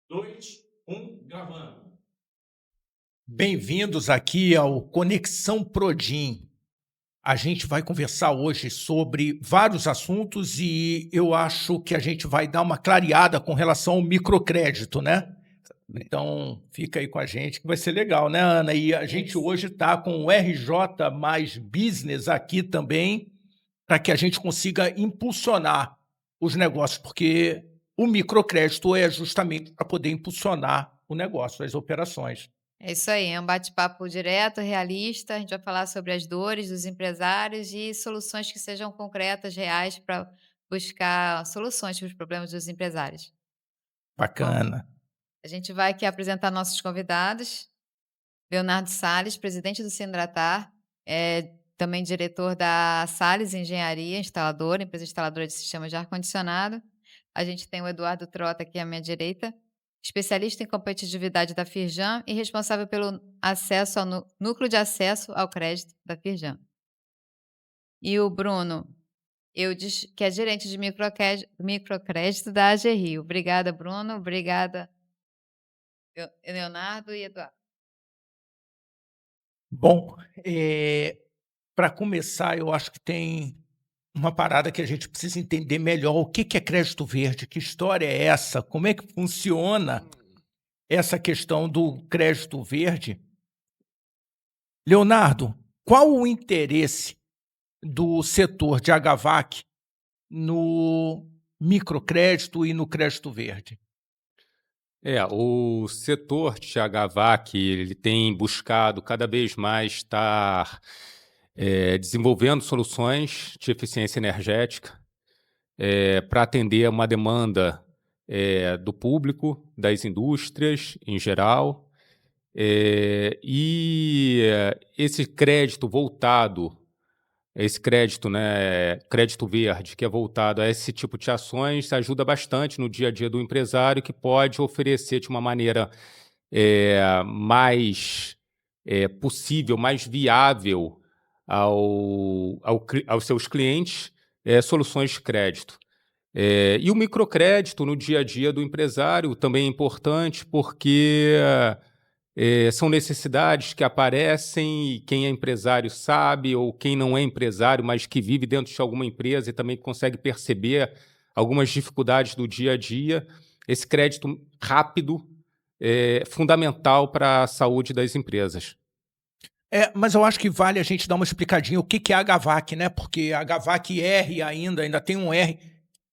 Dois, gravando. Bem-vindos aqui ao Conexão Prodim. A gente vai conversar hoje sobre vários assuntos e eu acho que a gente vai dar uma clareada com relação ao microcrédito, né? Então, fica aí com a gente que vai ser legal, né, Ana? E a gente hoje está com o RJ mais Business aqui também, para que a gente consiga impulsionar os negócios, porque o microcrédito é justamente para poder impulsionar o negócio, as operações. É isso aí, é um bate-papo direto, realista. A gente vai falar sobre as dores dos empresários e soluções que sejam concretas, reais, para buscar soluções para os problemas dos empresários. Bom, Bacana. a gente vai aqui apresentar nossos convidados. Leonardo Sales, presidente do Sindratar, também diretor da Sales Engenharia, instaladora, empresa instaladora de sistemas de ar-condicionado. A gente tem o Eduardo Trota aqui à minha direita, especialista em competitividade da Firjan e responsável pelo acesso ao núcleo de acesso ao crédito da Firjan. E o Bruno Eudes, que é gerente de microcrédito da AG Rio. Obrigada, Bruno. Obrigada, Leonardo e Eduardo. Bom, para começar, eu acho que tem uma parada que a gente precisa entender melhor. O que que é crédito verde? Que história é essa? Como é que funciona essa questão do crédito verde? Leonardo, qual o interesse do setor de HVAC no microcrédito e no crédito verde? O setor de HVAC, ele tem buscado cada vez mais estar desenvolvendo soluções de eficiência energética para atender a uma demanda do público, das indústrias em geral. Esse crédito voltado, esse crédito, né, crédito verde, que é voltado a esse tipo de ações, ajuda bastante no dia a dia do empresário, que pode oferecer de uma maneira mais possível, mais viável aos seus clientes soluções de crédito. E o microcrédito no dia a dia do empresário também é importante porque são necessidades que aparecem e quem é empresário sabe, ou quem não é empresário, mas que vive dentro de alguma empresa e também consegue perceber algumas dificuldades do dia a dia. Esse crédito rápido é fundamental para a saúde das empresas. Mas eu acho que vale a gente dar uma explicadinha o que que é HVAC, né? Porque HVAC R ainda tem um R.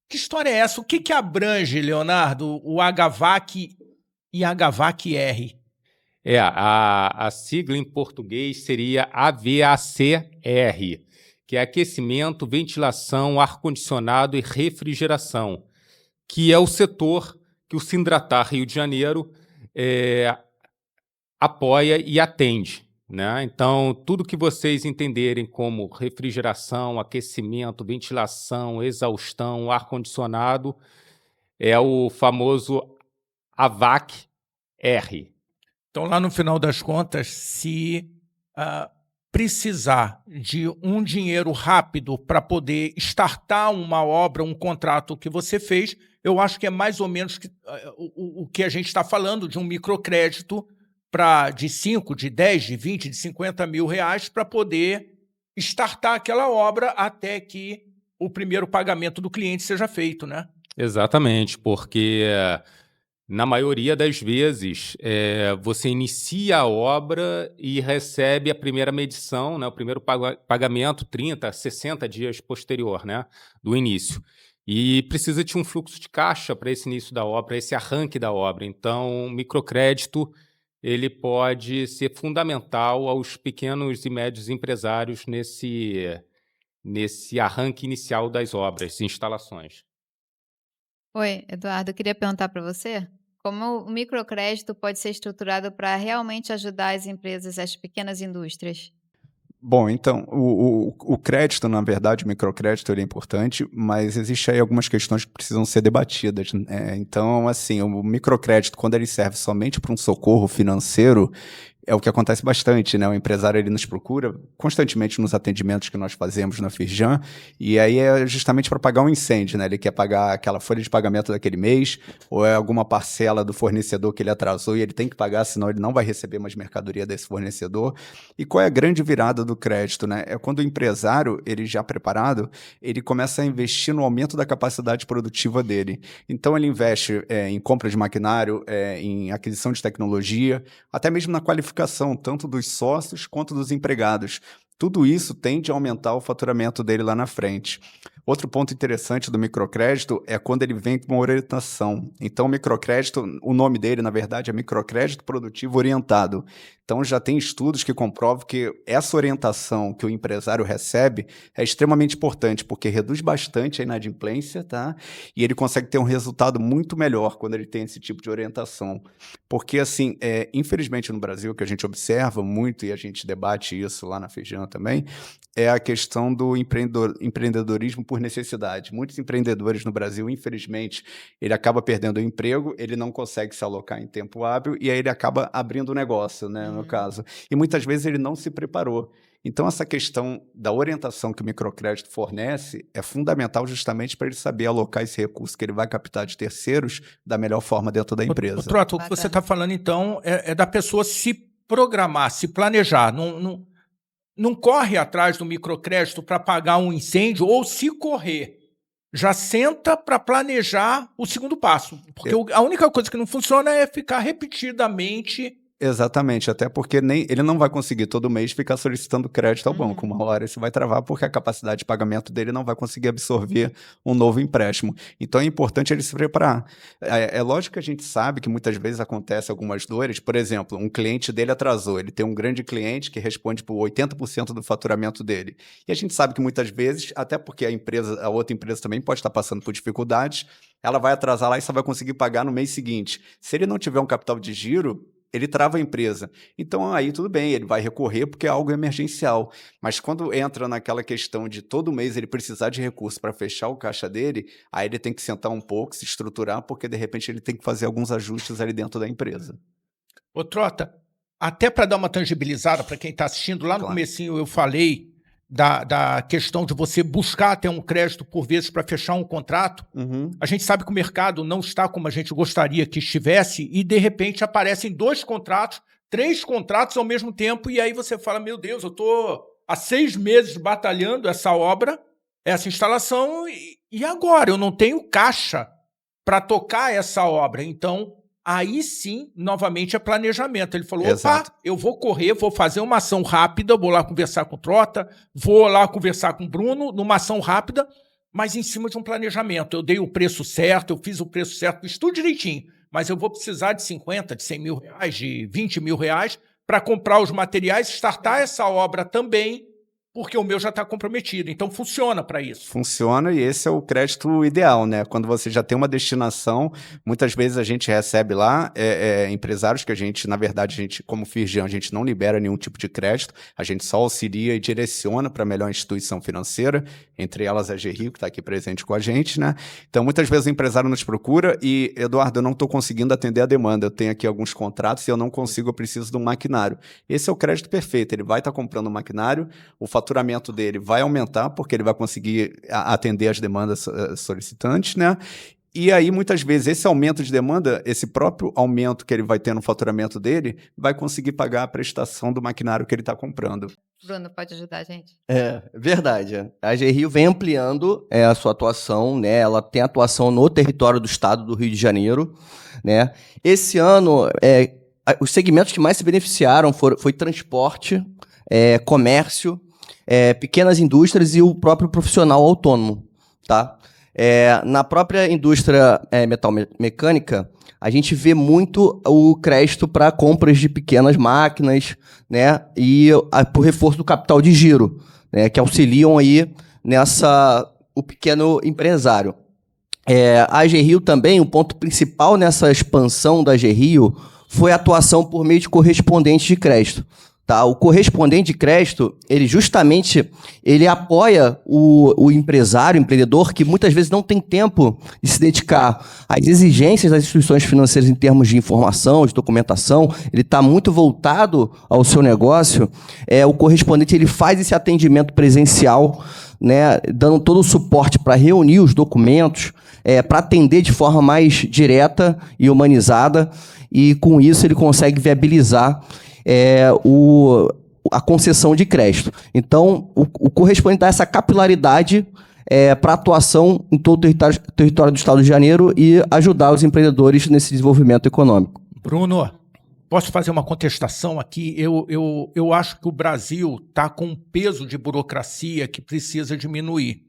Que história é essa? O que que abrange, Leonardo, o HVAC e HVAC R? A sigla em português seria AVACR, que é aquecimento, ventilação, ar-condicionado e refrigeração, que é o setor que o Sindratar Rio de Janeiro apoia e atende, né? Então, tudo que vocês entenderem como refrigeração, aquecimento, ventilação, exaustão, ar-condicionado, é o famoso AVAC-R. Então, lá no final das contas, se precisar de um dinheiro rápido para poder startar uma obra, um contrato que você fez, eu acho que é mais ou menos o que a gente está falando de um microcrédito de 5, de 10, de 20, de 50 mil reais para poder startar aquela obra até que o primeiro pagamento do cliente seja feito, né? Exatamente, porque na maioria das vezes você inicia a obra e recebe a primeira medição, né, o primeiro pagamento 30, 60 dias posterior, né, do início. E precisa de um fluxo de caixa para esse início da obra, esse arranque da obra. Então, o microcrédito ele pode ser fundamental aos pequenos e médios empresários nesse arranque inicial das obras, instalações. Oi, Eduardo, eu queria perguntar para você como o microcrédito pode ser estruturado para realmente ajudar as empresas, as pequenas indústrias. Bom, então, o crédito, na verdade, o microcrédito, ele é importante, mas existe aí algumas questões que precisam ser debatidas, né? Então, assim, o microcrédito, quando ele serve somente para um socorro financeiro, é o que acontece bastante, né? O empresário ele nos procura constantemente nos atendimentos que nós fazemos na Firjan, e aí é justamente para pagar um incêndio, né? Ele quer pagar aquela folha de pagamento daquele mês, ou é alguma parcela do fornecedor que ele atrasou e ele tem que pagar, senão ele não vai receber mais mercadoria desse fornecedor. E qual é a grande virada do crédito, né? É quando o empresário, ele já preparado, ele começa a investir no aumento da capacidade produtiva dele. Então ele investe em compra de maquinário, em aquisição de tecnologia, até mesmo na qualificação tanto dos sócios quanto dos empregados. Tudo isso tende a aumentar o faturamento dele lá na frente. Outro ponto interessante do microcrédito é quando ele vem com uma orientação. Então, o microcrédito, o nome dele, na verdade, é microcrédito produtivo orientado. Então, já tem estudos que comprovam que essa orientação que o empresário recebe é extremamente importante, porque reduz bastante a inadimplência, tá? E ele consegue ter um resultado muito melhor quando ele tem esse tipo de orientação. Porque, assim, infelizmente no Brasil, que a gente observa muito, e a gente debate isso lá na Firjan também, é a questão do empreendedorismo por necessidade. Muitos empreendedores no Brasil, infelizmente, ele acaba perdendo o emprego, ele não consegue se alocar em tempo hábil e aí ele acaba abrindo o negócio, né, no caso. E muitas vezes ele não se preparou. Então, essa questão da orientação que o microcrédito fornece é fundamental justamente para ele saber alocar esse recurso que ele vai captar de terceiros da melhor forma dentro da empresa. Trota, o que você está falando, então, é da pessoa se programar, se planejar. Não corre atrás do microcrédito para pagar um incêndio, ou se correr, já senta para planejar o segundo passo. Porque a única coisa que não funciona é ficar repetidamente... Exatamente, até porque ele não vai conseguir todo mês ficar solicitando crédito ao banco. Uma hora isso vai travar porque a capacidade de pagamento dele não vai conseguir absorver um novo empréstimo. Então é importante ele se preparar. É lógico que a gente sabe que muitas vezes acontece algumas dores. Por exemplo, um cliente dele atrasou. Ele tem um grande cliente que responde por 80% do faturamento dele. E a gente sabe que muitas vezes, até porque a outra empresa também pode estar passando por dificuldades, ela vai atrasar lá e só vai conseguir pagar no mês seguinte. Se ele não tiver um capital de giro, ele trava a empresa. Então, aí tudo bem, ele vai recorrer porque é algo emergencial. Mas quando entra naquela questão de todo mês ele precisar de recurso para fechar o caixa dele, aí ele tem que sentar um pouco, se estruturar, porque de repente ele tem que fazer alguns ajustes ali dentro da empresa. Ô, Trota, até para dar uma tangibilizada para quem está assistindo, lá no comecinho eu falei da questão de você buscar até um crédito por vezes para fechar um contrato. A gente sabe que o mercado não está como a gente gostaria que estivesse e, de repente, aparecem 2 contratos, 3 contratos ao mesmo tempo e aí você fala, meu Deus, eu estou há 6 meses batalhando essa obra, essa instalação e agora? Eu não tenho caixa para tocar essa obra. Então, aí sim, novamente, é planejamento. Ele falou, opa, eu vou correr, vou fazer uma ação rápida, vou lá conversar com o Trota, vou lá conversar com o Bruno, numa ação rápida, mas em cima de um planejamento. Eu dei o preço certo, eu fiz o preço certo, fiz tudo direitinho, mas eu vou precisar de 50, de 100 mil reais, de 20 mil reais para comprar os materiais, startar essa obra também, porque o meu já está comprometido. Então, funciona para isso. Funciona e esse é o crédito ideal, né? Quando você já tem uma destinação, muitas vezes a gente recebe lá empresários que a gente, na verdade, como Firjan, a gente não libera nenhum tipo de crédito, a gente só auxilia e direciona para a melhor instituição financeira, entre elas a GRIO, que está aqui presente com a gente, né? Então, muitas vezes o empresário nos procura e, Eduardo, eu não estou conseguindo atender a demanda, eu tenho aqui alguns contratos e eu não consigo, eu preciso de um maquinário. Esse é o crédito perfeito, ele vai estar comprando um maquinário, o faturamento dele vai aumentar, porque ele vai conseguir atender as demandas solicitantes, né? E aí, muitas vezes, esse aumento de demanda, esse próprio aumento que ele vai ter no faturamento dele, vai conseguir pagar a prestação do maquinário que ele está comprando. Bruno, pode ajudar a gente? É verdade. A GRIO vem ampliando a sua atuação, né? Ela tem atuação no território do estado do Rio de Janeiro, né? Esse ano, os segmentos que mais se beneficiaram foi transporte, comércio, pequenas indústrias e o próprio profissional autônomo, tá? Na própria indústria metalmecânica, a gente vê muito o crédito para compras de pequenas máquinas, né? E por reforço do capital de giro, né? Que auxiliam aí o pequeno empresário. A GRIO também, o ponto principal nessa expansão da GRIO foi a atuação por meio de correspondentes de crédito. Tá? O correspondente de crédito, ele justamente ele apoia o empresário, o empreendedor, que muitas vezes não tem tempo de se dedicar às exigências das instituições financeiras em termos de informação, de documentação. Ele está muito voltado ao seu negócio. O correspondente ele faz esse atendimento presencial, né, dando todo o suporte para reunir os documentos, para atender de forma mais direta e humanizada, e com isso ele consegue viabilizar a concessão de crédito. Então, o correspondente dá essa capilaridade para atuação em todo o território do Estado de Janeiro e ajudar os empreendedores nesse desenvolvimento econômico. Bruno, posso fazer uma contestação aqui? Eu acho que o Brasil está com um peso de burocracia que precisa diminuir.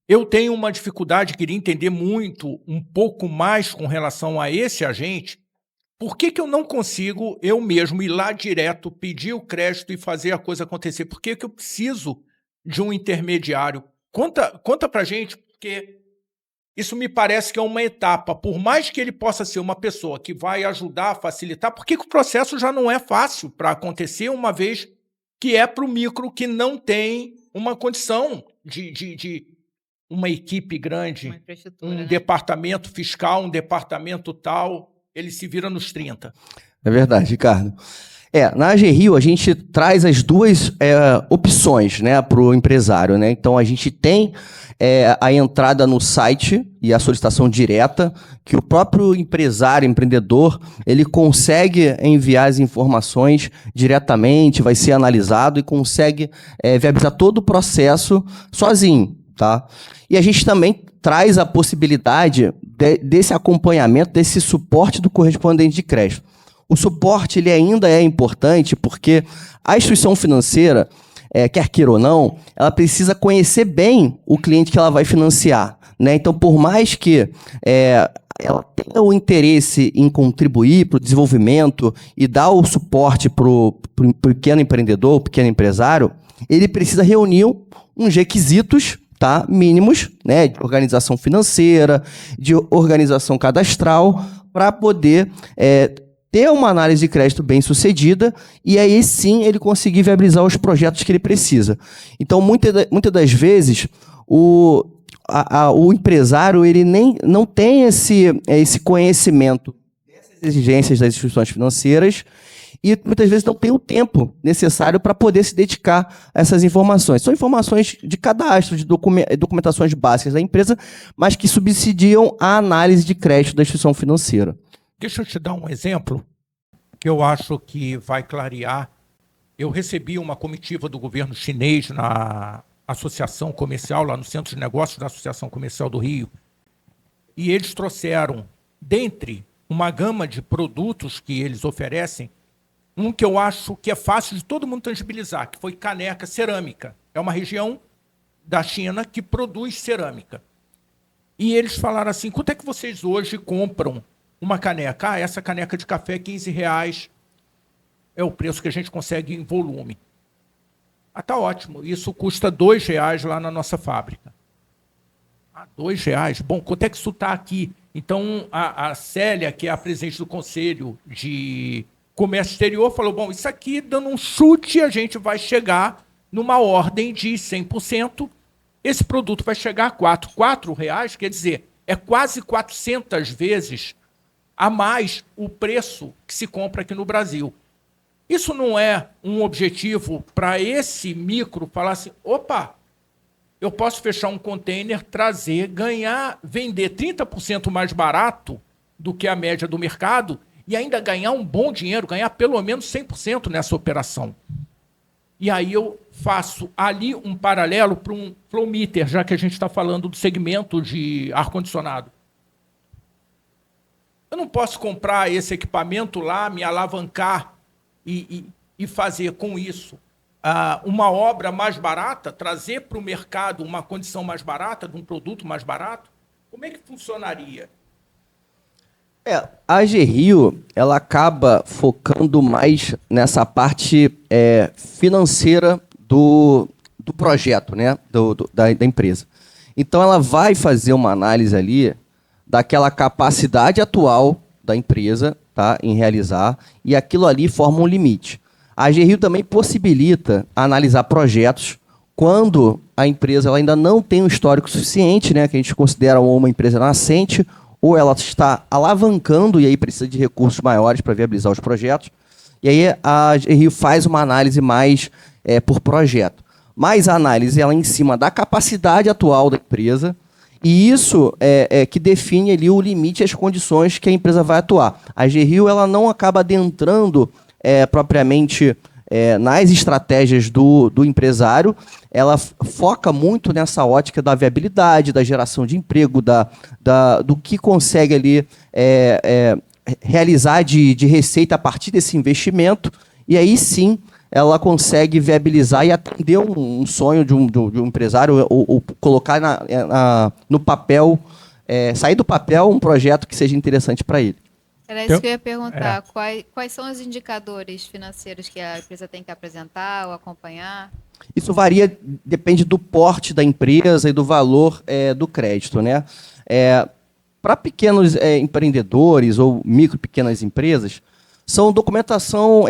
Eu tenho uma dificuldade, queria entender um pouco mais com relação a esse agente. Por que eu não consigo eu mesmo ir lá direto, pedir o crédito e fazer a coisa acontecer? Por que eu preciso de um intermediário? Conta pra gente, porque isso me parece que é uma etapa. Por mais que ele possa ser uma pessoa que vai ajudar a facilitar, por que o processo já não é fácil para acontecer, uma vez que é para o micro que não tem uma condição de uma equipe grande, um departamento fiscal, um departamento tal... Ele se vira nos 30. É verdade, Ricardo. Na AG Rio, a gente traz as duas opções, né, para o empresário, né? Então, a gente tem a entrada no site e a solicitação direta, que o próprio empresário, empreendedor, ele consegue enviar as informações diretamente, vai ser analisado e consegue viabilizar todo o processo sozinho, tá? E a gente também traz a possibilidade desse acompanhamento, desse suporte do correspondente de crédito. O suporte ele ainda é importante porque a instituição financeira, quer queira ou não, ela precisa conhecer bem o cliente que ela vai financiar, né? Então, por mais que ela tenha o interesse em contribuir para o desenvolvimento e dar o suporte para o pequeno empreendedor, o pequeno empresário, ele precisa reunir uns requisitos, tá, mínimos, né, de organização financeira, de organização cadastral, para poder ter uma análise de crédito bem sucedida e aí sim ele conseguir viabilizar os projetos que ele precisa. Então, muitas das vezes, o empresário ele não tem esse conhecimento dessas exigências das instituições financeiras e muitas vezes não tem o tempo necessário para poder se dedicar a essas informações. São informações de cadastro, de documentações básicas da empresa, mas que subsidiam a análise de crédito da instituição financeira. Deixa eu te dar um exemplo que eu acho que vai clarear. Eu recebi uma comitiva do governo chinês na associação comercial, lá no Centro de Negócios da Associação Comercial do Rio, e eles trouxeram, dentre uma gama de produtos que eles oferecem, um que eu acho que é fácil de todo mundo tangibilizar, que foi caneca cerâmica. É uma região da China que produz cerâmica. E eles falaram assim, quanto é que vocês hoje compram uma caneca? Essa caneca de café é R$15, é o preço que a gente consegue em volume. Tá ótimo, isso custa R$2 lá na nossa fábrica. R$2? Bom, quanto é que isso está aqui? Então, a Célia, que é a presidente do Conselho de Comércio Exterior, falou, bom, isso aqui, dando um chute, a gente vai chegar numa ordem de 100%, esse produto vai chegar a R$4, quer dizer, é quase 400 vezes a mais o preço que se compra aqui no Brasil. Isso não é um objetivo para esse micro falar assim, opa, eu posso fechar um container, trazer, ganhar, vender 30% mais barato do que a média do mercado e ainda ganhar um bom dinheiro, ganhar pelo menos 100% nessa operação. E aí eu faço ali um paralelo para um flow meter, já que a gente está falando do segmento de ar-condicionado. Eu não posso comprar esse equipamento lá, me alavancar e fazer com isso uma obra mais barata, trazer para o mercado uma condição mais barata, de um produto mais barato? Como é que funcionaria? A AG Rio, ela acaba focando mais nessa parte financeira do projeto, né? da empresa. Então, ela vai fazer uma análise ali daquela capacidade atual da empresa, tá, em realizar, e aquilo ali forma um limite. A AGRIO também possibilita analisar projetos quando a empresa ela ainda não tem um histórico suficiente, né, que a gente considera uma empresa nascente, ou ela está alavancando e aí precisa de recursos maiores para viabilizar os projetos. E aí a AGRIO faz uma análise mais por projeto. Mas a análise ela é em cima da capacidade atual da empresa, e isso é que define ali o limite e as condições que a empresa vai atuar. A AGRIO ela não acaba adentrando propriamente nas estratégias do empresário, ela foca muito nessa ótica da viabilidade, da geração de emprego, do que consegue ali realizar de receita a partir desse investimento, e aí sim ela consegue viabilizar e atender um sonho de um empresário, ou colocar no papel, sair do papel um projeto que seja interessante para ele. Era isso que eu ia perguntar. Quais são os indicadores financeiros que a empresa tem que apresentar ou acompanhar? Isso varia, depende do porte da empresa e do valor do crédito, né? Para pequenos empreendedores ou micro e pequenas empresas, é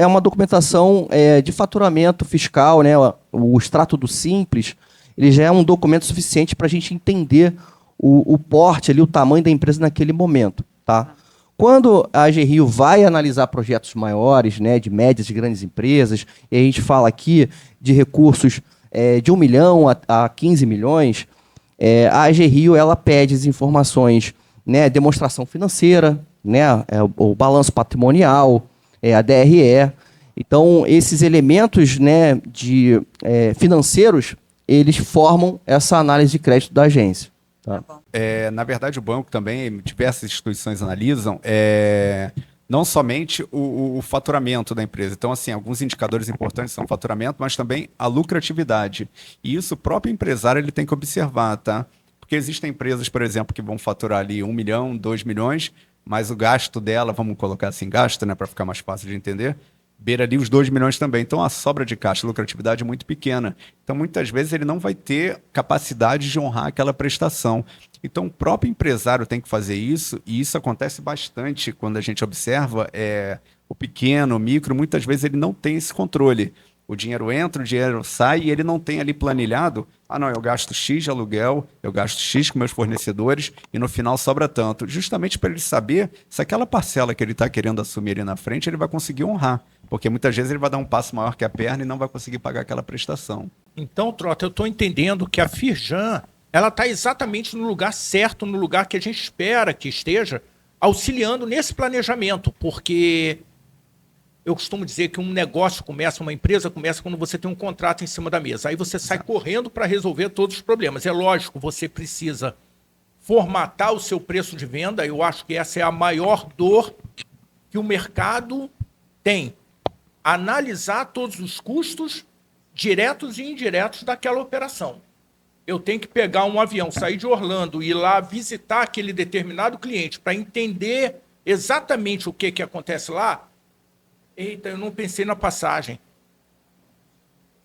uma documentação de faturamento fiscal, né? O extrato do Simples, ele já é um documento suficiente para a gente entender o porte, ali, o tamanho da empresa naquele momento, tá? Quando a AGRIO vai analisar projetos maiores, né, de médias e grandes empresas, e a gente fala aqui de recursos de 1 milhão a 15 milhões, a AGRIO ela pede as informações, né, demonstração financeira, né, o balanço patrimonial, a DRE. Então, esses elementos, né, financeiros, eles formam essa análise de crédito da agência. Tá. Na verdade, o banco também, diversas instituições analisam não somente o faturamento da empresa. Então, assim, alguns indicadores importantes são o faturamento, mas também a lucratividade. E isso o próprio empresário ele tem que observar, tá? Porque existem empresas, por exemplo, que vão faturar ali 1 milhão, 2 milhões, mas o gasto dela, vamos colocar assim, gasto, né, para ficar mais fácil de entender, beira ali os 2 milhões também. Então, a sobra de caixa, a lucratividade é muito pequena. Então, muitas vezes, ele não vai ter capacidade de honrar aquela prestação. Então, o próprio empresário tem que fazer isso, e isso acontece bastante quando a gente observa o pequeno, o micro, muitas vezes ele não tem esse controle. O dinheiro entra, o dinheiro sai, e ele não tem ali planilhado, não, eu gasto X de aluguel, eu gasto X com meus fornecedores, e no final sobra tanto. Justamente para ele saber se aquela parcela que ele está querendo assumir ali na frente, ele vai conseguir honrar. Porque muitas vezes ele vai dar um passo maior que a perna e não vai conseguir pagar aquela prestação. Então, Trota, eu estou entendendo que a Firjan ela está exatamente no lugar certo, no lugar que a gente espera que esteja, auxiliando nesse planejamento, porque eu costumo dizer que um negócio começa, uma empresa começa quando você tem um contrato em cima da mesa. Aí você sai correndo para resolver todos os problemas. É lógico, você precisa formatar o seu preço de venda. Eu acho que essa é a maior dor que o mercado tem. Analisar todos os custos diretos e indiretos daquela operação. Eu tenho que pegar um avião, sair de Orlando e ir lá visitar aquele determinado cliente para entender exatamente o que acontece lá. Eita, eu não pensei na passagem.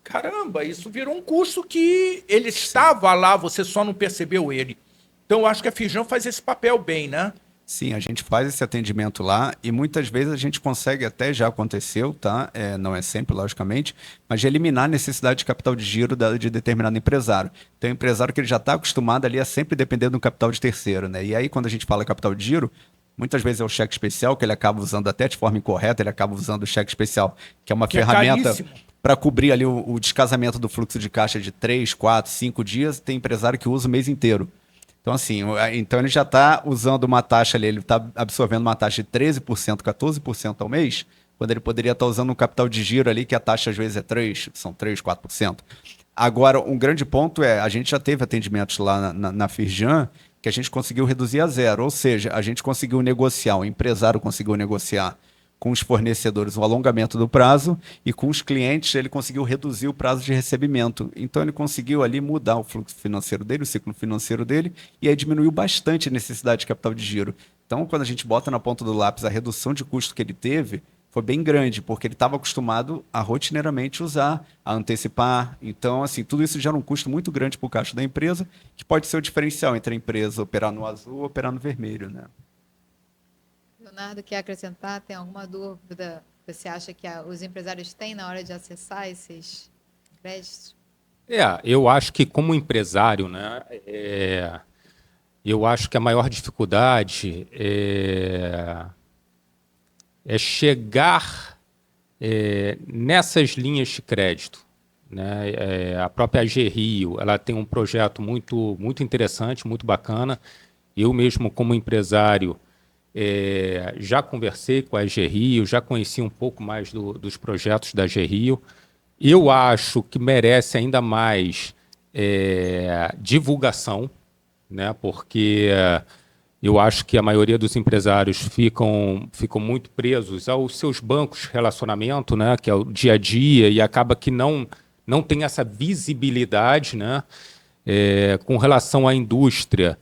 Caramba, isso virou um custo que ele estava lá, você só não percebeu ele. Então, eu acho que a Firjan faz esse papel bem, né? Sim, a gente faz esse atendimento lá e muitas vezes a gente consegue, até já aconteceu, tá? Não é sempre, logicamente, mas de eliminar a necessidade de capital de giro de determinado empresário. Tem um empresário que ele já está acostumado ali a sempre depender do capital de terceiro, né? E aí, quando a gente fala capital de giro, muitas vezes é o cheque especial, que ele acaba usando até de forma incorreta, ele acaba usando o cheque especial, que é uma ferramenta para cobrir ali o descasamento do fluxo de caixa de 3, 4, 5 dias. Tem empresário que usa o mês inteiro. Então, assim, então ele já está usando uma taxa ali, ele está absorvendo uma taxa de 13%, 14% ao mês, quando ele poderia estar usando um capital de giro ali, que a taxa às vezes são 3, 4%. Agora, um grande ponto a gente já teve atendimentos lá na Firjan, que a gente conseguiu reduzir a zero, ou seja, a gente conseguiu negociar, o empresário conseguiu negociar com os fornecedores o alongamento do prazo e com os clientes ele conseguiu reduzir o prazo de recebimento. Então ele conseguiu ali mudar o fluxo financeiro dele, o ciclo financeiro dele, e aí diminuiu bastante a necessidade de capital de giro. Então quando a gente bota na ponta do lápis a redução de custo que ele teve, foi bem grande, porque ele estava acostumado a rotineiramente usar, a antecipar. Então, assim, tudo isso gera um custo muito grande para o caixa da empresa, que pode ser o diferencial entre a empresa operar no azul ou operar no vermelho, né? Leonardo, quer acrescentar? Tem alguma dúvida você acha que os empresários têm na hora de acessar esses créditos? Eu acho que como empresário, né, eu acho que a maior dificuldade é chegar nessas linhas de crédito, né? A própria AG Rio, ela tem um projeto muito interessante, muito bacana. Eu mesmo, como empresário, já conversei com a AG Rio, já conheci um pouco mais dos projetos da AG Rio. Eu acho que merece ainda mais divulgação, né? Porque eu acho que a maioria dos empresários ficam muito presos aos seus bancos de relacionamento, né? Que é o dia a dia, e acaba que não tem essa visibilidade, né? Com relação à indústria,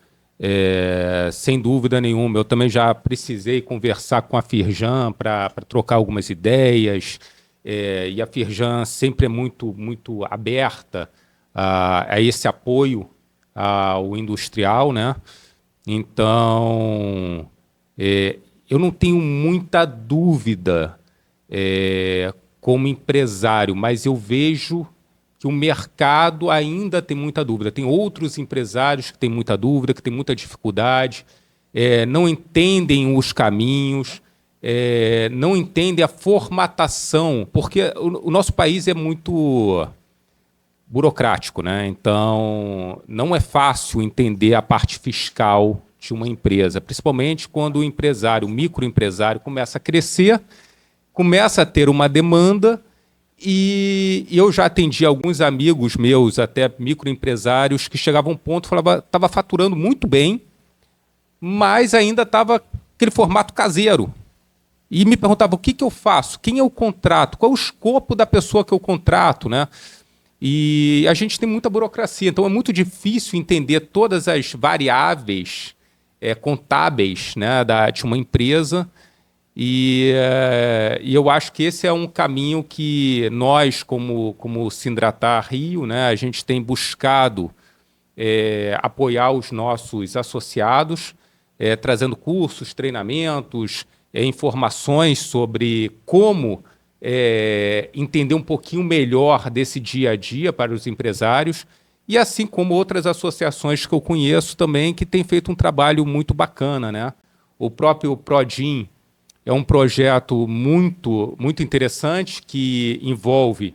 sem dúvida nenhuma, eu também já precisei conversar com a Firjan para trocar algumas ideias, e a Firjan sempre é muito aberta a esse apoio ao industrial, né? Então, eu não tenho muita dúvida como empresário, mas eu vejo que o mercado ainda tem muita dúvida. Tem outros empresários que têm muita dúvida, que têm muita dificuldade, não entendem os caminhos, não entendem a formatação, porque o nosso país é muito burocrático, né? Então, não é fácil entender a parte fiscal de uma empresa, principalmente quando o empresário, o microempresário, começa a crescer, começa a ter uma demanda, e eu já atendi alguns amigos meus, até microempresários, que chegavam a um ponto e falavam que estava faturando muito bem, mas ainda estava aquele formato caseiro. E me perguntavam, o que eu faço? Quem eu contrato? Qual é o escopo da pessoa que eu contrato, né? E a gente tem muita burocracia, então é muito difícil entender todas as variáveis contábeis, né, de uma empresa. E eu acho que esse é um caminho que nós, como Sindratar Rio, né, a gente tem buscado apoiar os nossos associados, trazendo cursos, treinamentos, informações sobre como entender um pouquinho melhor desse dia a dia para os empresários, e assim como outras associações que eu conheço também, que têm feito um trabalho muito bacana, né? O próprio Prodim é um projeto muito interessante que envolve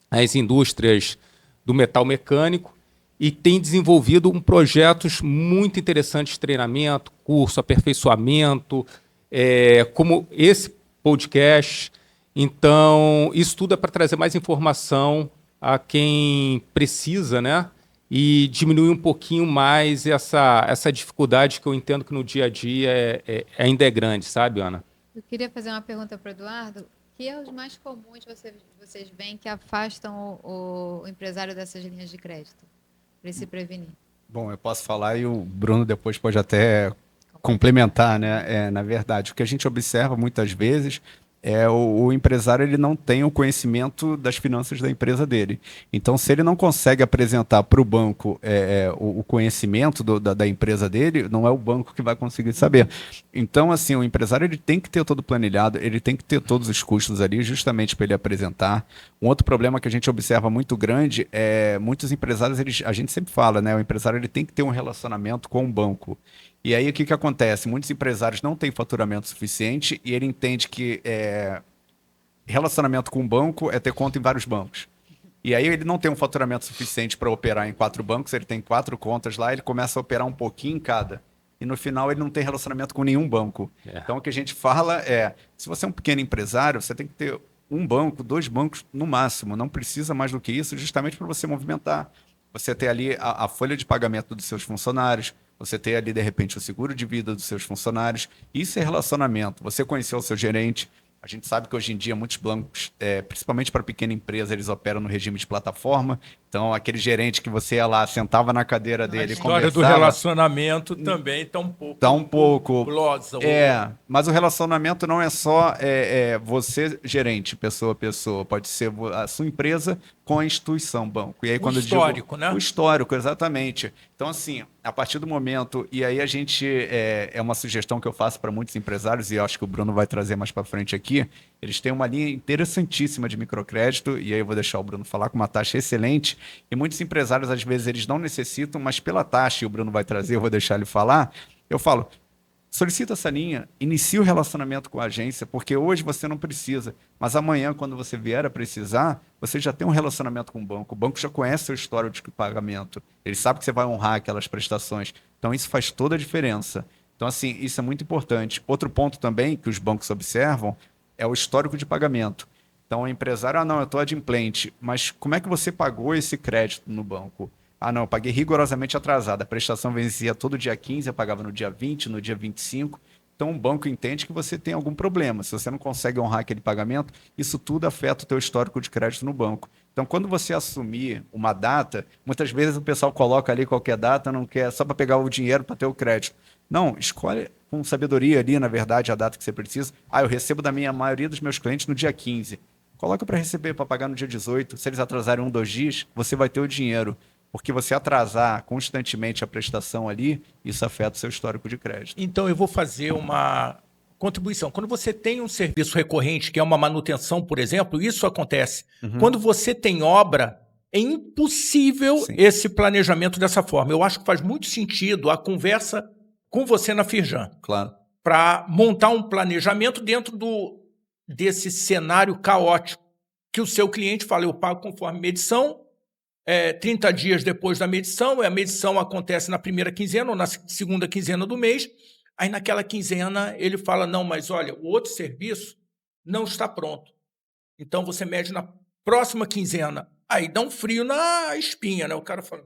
as indústrias do metal mecânico e tem desenvolvido projetos muito interessantes de treinamento, curso, aperfeiçoamento, como esse podcast. Então, isso tudo é para trazer mais informação a quem precisa, né? E diminuir um pouquinho mais essa dificuldade que eu entendo que no dia a dia ainda é grande, sabe, Ana? Eu queria fazer uma pergunta para o Eduardo. Que erros mais comuns vocês veem que afastam o empresário dessas linhas de crédito, para ele se prevenir? Bom, eu posso falar e o Bruno depois pode até complementar, né? Na verdade, o que a gente observa muitas vezes o empresário ele não tem o conhecimento das finanças da empresa dele. Então, se ele não consegue apresentar para o banco o conhecimento da empresa dele, não é o banco que vai conseguir saber. Então, assim, o empresário ele tem que ter todo planilhado, ele tem que ter todos os custos ali, justamente para ele apresentar. Um outro problema que a gente observa muito grande muitos empresários, a gente sempre fala, né? O empresário ele tem que ter um relacionamento com o banco. E aí o que acontece? Muitos empresários não têm faturamento suficiente e ele entende que relacionamento com o banco é ter conta em vários bancos. E aí ele não tem um faturamento suficiente para operar em 4 bancos, ele tem 4 contas lá, ele começa a operar um pouquinho em cada. E no final ele não tem relacionamento com nenhum banco. Então o que a gente fala se você é um pequeno empresário, você tem que ter 1 banco, 2 bancos no máximo, não precisa mais do que isso, justamente para você movimentar. Você ter ali a folha de pagamento dos seus funcionários, você ter ali, de repente, o seguro de vida dos seus funcionários. Isso é relacionamento. Você conheceu o seu gerente. A gente sabe que hoje em dia muitos bancos, principalmente para pequena empresa, eles operam no regime de plataforma. Então, aquele gerente que você ia lá, sentava na cadeira dele A e história do conversava, relacionamento também está um pouco tá um pouco... glosa. Mas o relacionamento não é só você, gerente, pessoa a pessoa. Pode ser a sua empresa com a instituição, banco. E aí, quando eu histórico, digo, né? O histórico, exatamente. Então, assim, a partir do momento... E aí a gente... É uma sugestão que eu faço para muitos empresários, e eu acho que o Bruno vai trazer mais para frente aqui. Eles têm uma linha interessantíssima de microcrédito, e aí eu vou deixar o Bruno falar, com uma taxa excelente. E muitos empresários, às vezes, eles não necessitam, mas pela taxa, e o Bruno vai trazer, eu vou deixar ele falar, eu falo... Solicita essa linha, inicie o relacionamento com a agência, porque hoje você não precisa, mas amanhã, quando você vier a precisar, você já tem um relacionamento com o banco já conhece seu histórico de pagamento, ele sabe que você vai honrar aquelas prestações, então isso faz toda a diferença. Então, assim, isso é muito importante. Outro ponto também que os bancos observam é o histórico de pagamento. Então, o empresário, não, eu estou adimplente, mas como é que você pagou esse crédito no banco? Não, eu paguei rigorosamente atrasado. A prestação vencia todo dia 15, eu pagava no dia 20, no dia 25. Então, o banco entende que você tem algum problema. Se você não consegue honrar aquele pagamento, isso tudo afeta o teu histórico de crédito no banco. Então, quando você assumir uma data, muitas vezes o pessoal coloca ali qualquer data, não quer, só para pegar o dinheiro para ter o crédito. Não, escolhe com sabedoria ali, na verdade, a data que você precisa. Eu recebo da maioria dos meus clientes no dia 15. Coloca para receber, para pagar no dia 18. Se eles atrasarem 1, 2 dias, você vai ter o dinheiro. Porque você atrasar constantemente a prestação ali, isso afeta o seu histórico de crédito. Então, eu vou fazer uma contribuição. Quando você tem um serviço recorrente, que é uma manutenção, por exemplo, isso acontece. Quando você tem obra, é impossível esse planejamento dessa forma. Eu acho que faz muito sentido a conversa com você na Firjan. Claro. Para montar um planejamento dentro desse cenário caótico, que o seu cliente fala, eu pago conforme medição, 30 dias depois da medição, a medição acontece na primeira quinzena ou na segunda quinzena do mês, aí naquela quinzena ele fala, não, mas olha, o outro serviço não está pronto. Então você mede na próxima quinzena. Aí dá um frio na espinha, né? O cara fala,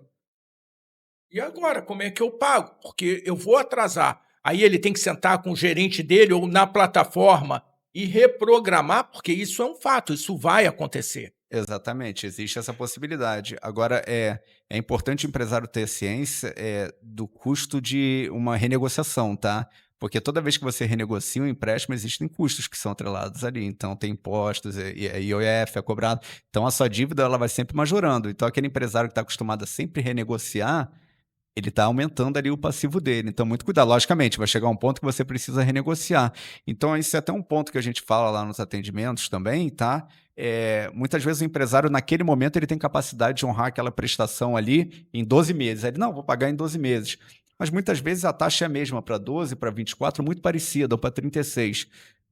e agora, como é que eu pago? Porque eu vou atrasar. Aí ele tem que sentar com o gerente dele ou na plataforma e reprogramar, porque isso é um fato, isso vai acontecer. Exatamente, existe essa possibilidade. Agora, é importante o empresário ter ciência do custo de uma renegociação, tá? Porque toda vez que você renegocia um empréstimo, existem custos que são atrelados ali. Então, tem impostos, IOF é cobrado. Então, a sua dívida ela vai sempre majorando. Então, aquele empresário que está acostumado a sempre renegociar, ele está aumentando ali o passivo dele. Então, muito cuidado. Logicamente, vai chegar um ponto que você precisa renegociar. Então, isso é até um ponto que a gente fala lá nos atendimentos também, tá? Muitas vezes o empresário, naquele momento, ele tem capacidade de honrar aquela prestação ali em 12 meses. Aí ele, não, vou pagar em 12 meses. Mas muitas vezes a taxa é a mesma para 12, para 24, muito parecida, ou para 36.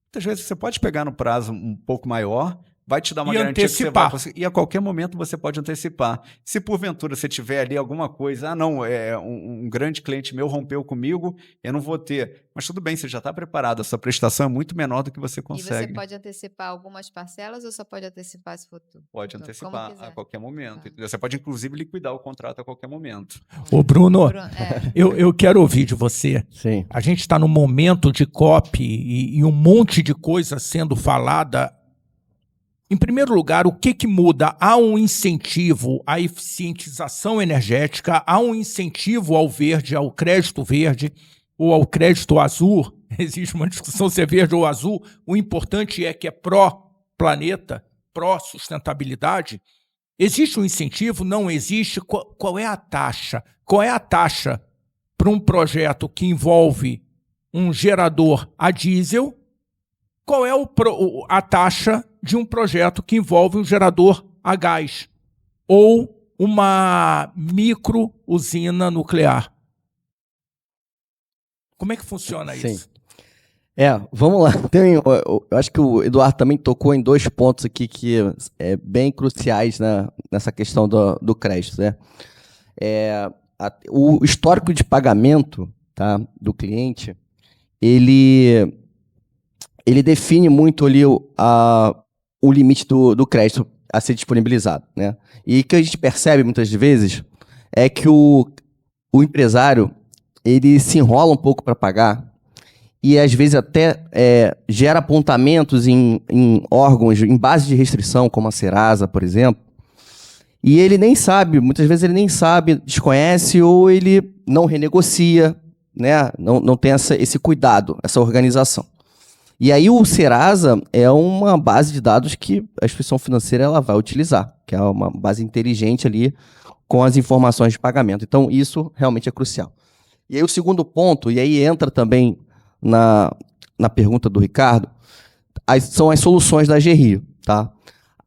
Muitas vezes você pode pegar no prazo um pouco maior, vai te dar uma garantia que você vai conseguir, e a qualquer momento você pode antecipar. Se porventura você tiver ali alguma coisa, um grande cliente meu rompeu comigo, eu não vou ter. Mas tudo bem, você já está preparado, a sua prestação é muito menor do que você consegue. E você pode antecipar algumas parcelas ou só pode antecipar se for tudo? Pode antecipar a qualquer momento. Você pode, inclusive, liquidar o contrato a qualquer momento. Ô, Bruno, eu quero ouvir de você. Sim. A gente está num momento de copy e um monte de coisa sendo falada. Em primeiro lugar, o que muda? Há um incentivo à eficientização energética, há um incentivo ao verde, ao crédito verde ou ao crédito azul. Existe uma discussão se é verde ou azul. O importante é que é pró-planeta, pró-sustentabilidade. Existe um incentivo? Não existe? Qual é a taxa? Qual é a taxa para um projeto que envolve um gerador a diesel? Qual é a taxa de um projeto que envolve um gerador a gás ou uma micro-usina nuclear? Como é que funciona isso? Vamos lá. Eu acho que o Eduardo também tocou em 2 pontos aqui que é bem cruciais nessa questão do crédito, né? O histórico de pagamento, tá, do cliente, ele define muito ali o limite do crédito a ser disponibilizado, né? E o que a gente percebe muitas vezes é que o empresário ele se enrola um pouco para pagar e às vezes até gera apontamentos em órgãos em base de restrição, como a Serasa, por exemplo, E ele nem sabe, muitas vezes ele nem sabe, desconhece ou ele não renegocia, né? Não tem esse cuidado, essa organização. E aí o Serasa é uma base de dados que a instituição financeira ela vai utilizar, que é uma base inteligente ali com as informações de pagamento. Então isso realmente é crucial. E aí o segundo ponto, e aí entra também na pergunta do Ricardo, são as soluções da AGRIO, tá?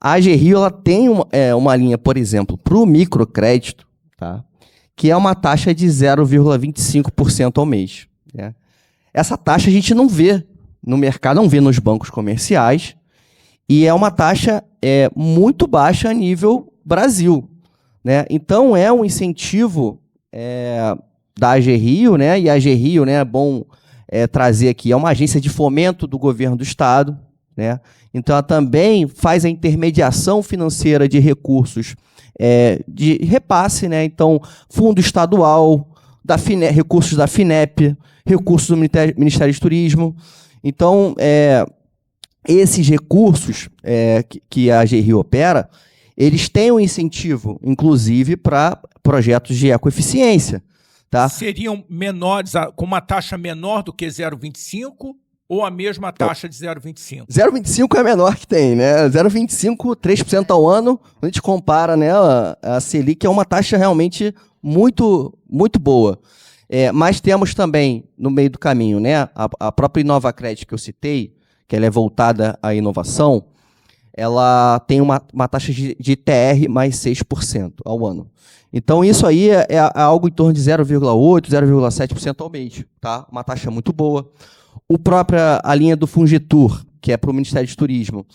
A AGRIO ela tem uma linha, por exemplo, para o microcrédito, tá? Que é uma taxa de 0,25% ao mês, né? Essa taxa a gente não vê no mercado, não vê nos bancos comerciais, e é uma taxa muito baixa a nível Brasil, né? Então é um incentivo da AGRIO, né? E a AGRIO, né, é bom trazer aqui, é uma agência de fomento do governo do estado, né? Então ela também faz a intermediação financeira de recursos de repasse, né? Então, fundo estadual, recursos da FINEP, recursos do Ministério do Turismo. Então, esses recursos que a AGRIO opera, eles têm um incentivo, inclusive, para projetos de ecoeficiência. Tá? Seriam menores, com uma taxa menor do que 0,25 ou a mesma taxa de 0,25? 0,25 é a menor que tem, né? 0,25, 3% ao ano, a gente compara, né, a Selic é uma taxa realmente muito, muito boa. Mas temos também, no meio do caminho, né, a própria InovaCred que eu citei, que ela é voltada à inovação, ela tem uma taxa de TR mais 6% ao ano. Então, isso aí é algo em torno de 0,8%, 0,7% ao mês, tá? Uma taxa muito boa. A linha do Fungitur, que é para o Ministério do Turismo,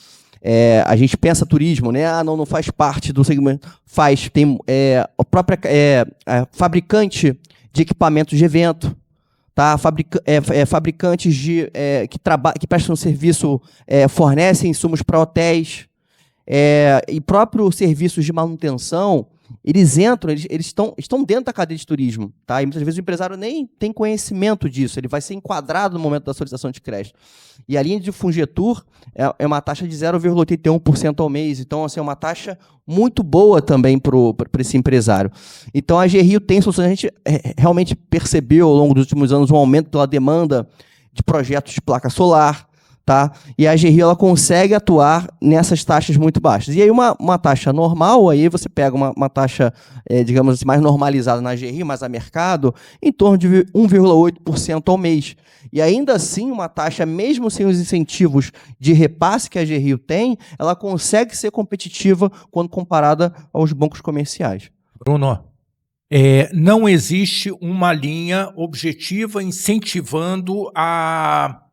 a gente pensa turismo, né? Não faz parte do segmento. Tem a própria fabricante de equipamentos de evento, tá? Fabricantes que prestam serviço, fornecem insumos para hotéis, e próprios serviços de manutenção, eles estão dentro da cadeia de turismo, tá? E muitas vezes o empresário nem tem conhecimento disso, ele vai ser enquadrado no momento da solicitação de crédito. E a linha de Fungitur é uma taxa de 0,81% ao mês, então assim, é uma taxa muito boa também para esse empresário. Então a AGRIO tem soluções, a gente realmente percebeu ao longo dos últimos anos um aumento pela demanda de projetos de placa solar, tá? E a AGRIO ela consegue atuar nessas taxas muito baixas. E aí uma taxa normal, aí você pega uma taxa, digamos assim, mais normalizada na AGRIO, mais a mercado, em torno de 1,8% ao mês. E ainda assim, uma taxa, mesmo sem os incentivos de repasse que a AGRIO tem, ela consegue ser competitiva quando comparada aos bancos comerciais. Bruno, não existe uma linha objetiva incentivando a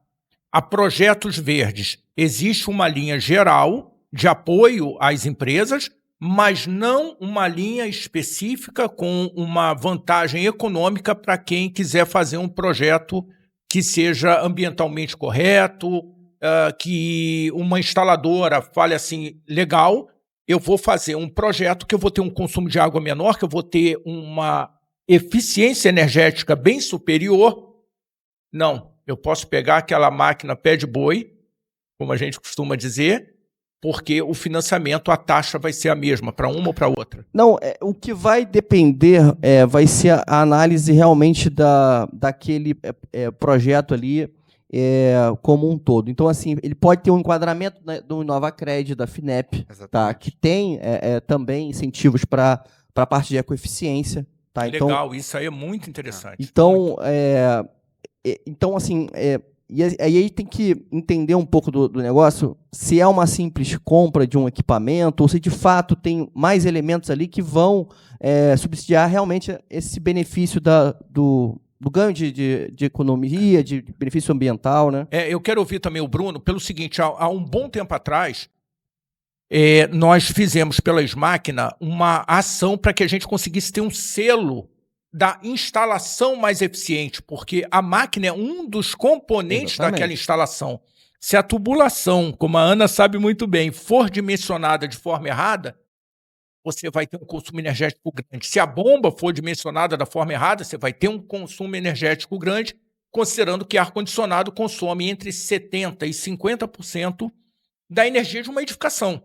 projetos verdes. Existe uma linha geral de apoio às empresas, mas não uma linha específica com uma vantagem econômica para quem quiser fazer um projeto que seja ambientalmente correto, que uma instaladora fale assim, legal, eu vou fazer um projeto que eu vou ter um consumo de água menor, que eu vou ter uma eficiência energética bem superior. Não. Eu posso pegar aquela máquina pé de boi, como a gente costuma dizer, porque o financiamento, a taxa vai ser a mesma para uma ou para outra. Não, o que vai depender vai ser a análise realmente daquele projeto ali como um todo. Então, assim, ele pode ter um enquadramento, né, do InovaCred, da FINEP, tá, que tem também incentivos para a parte de ecoeficiência. Tá? Legal, então, isso aí é muito interessante. Então, então, assim, e aí tem que entender um pouco do negócio, se é uma simples compra de um equipamento, ou se de fato tem mais elementos ali que vão subsidiar realmente esse benefício do ganho de economia, de benefício ambiental, né? Eu quero ouvir também o Bruno pelo seguinte, há um bom tempo atrás, nós fizemos pela Smáquina uma ação para que a gente conseguisse ter um selo da instalação mais eficiente, porque a máquina é um dos componentes Exatamente. daquela instalação. Se a tubulação, como a Ana sabe muito bem, for dimensionada de forma errada, você vai ter um consumo energético grande. Se a bomba for dimensionada da forma errada, você vai ter um consumo energético grande, considerando que ar-condicionado consome entre 70% e 50% da energia de uma edificação.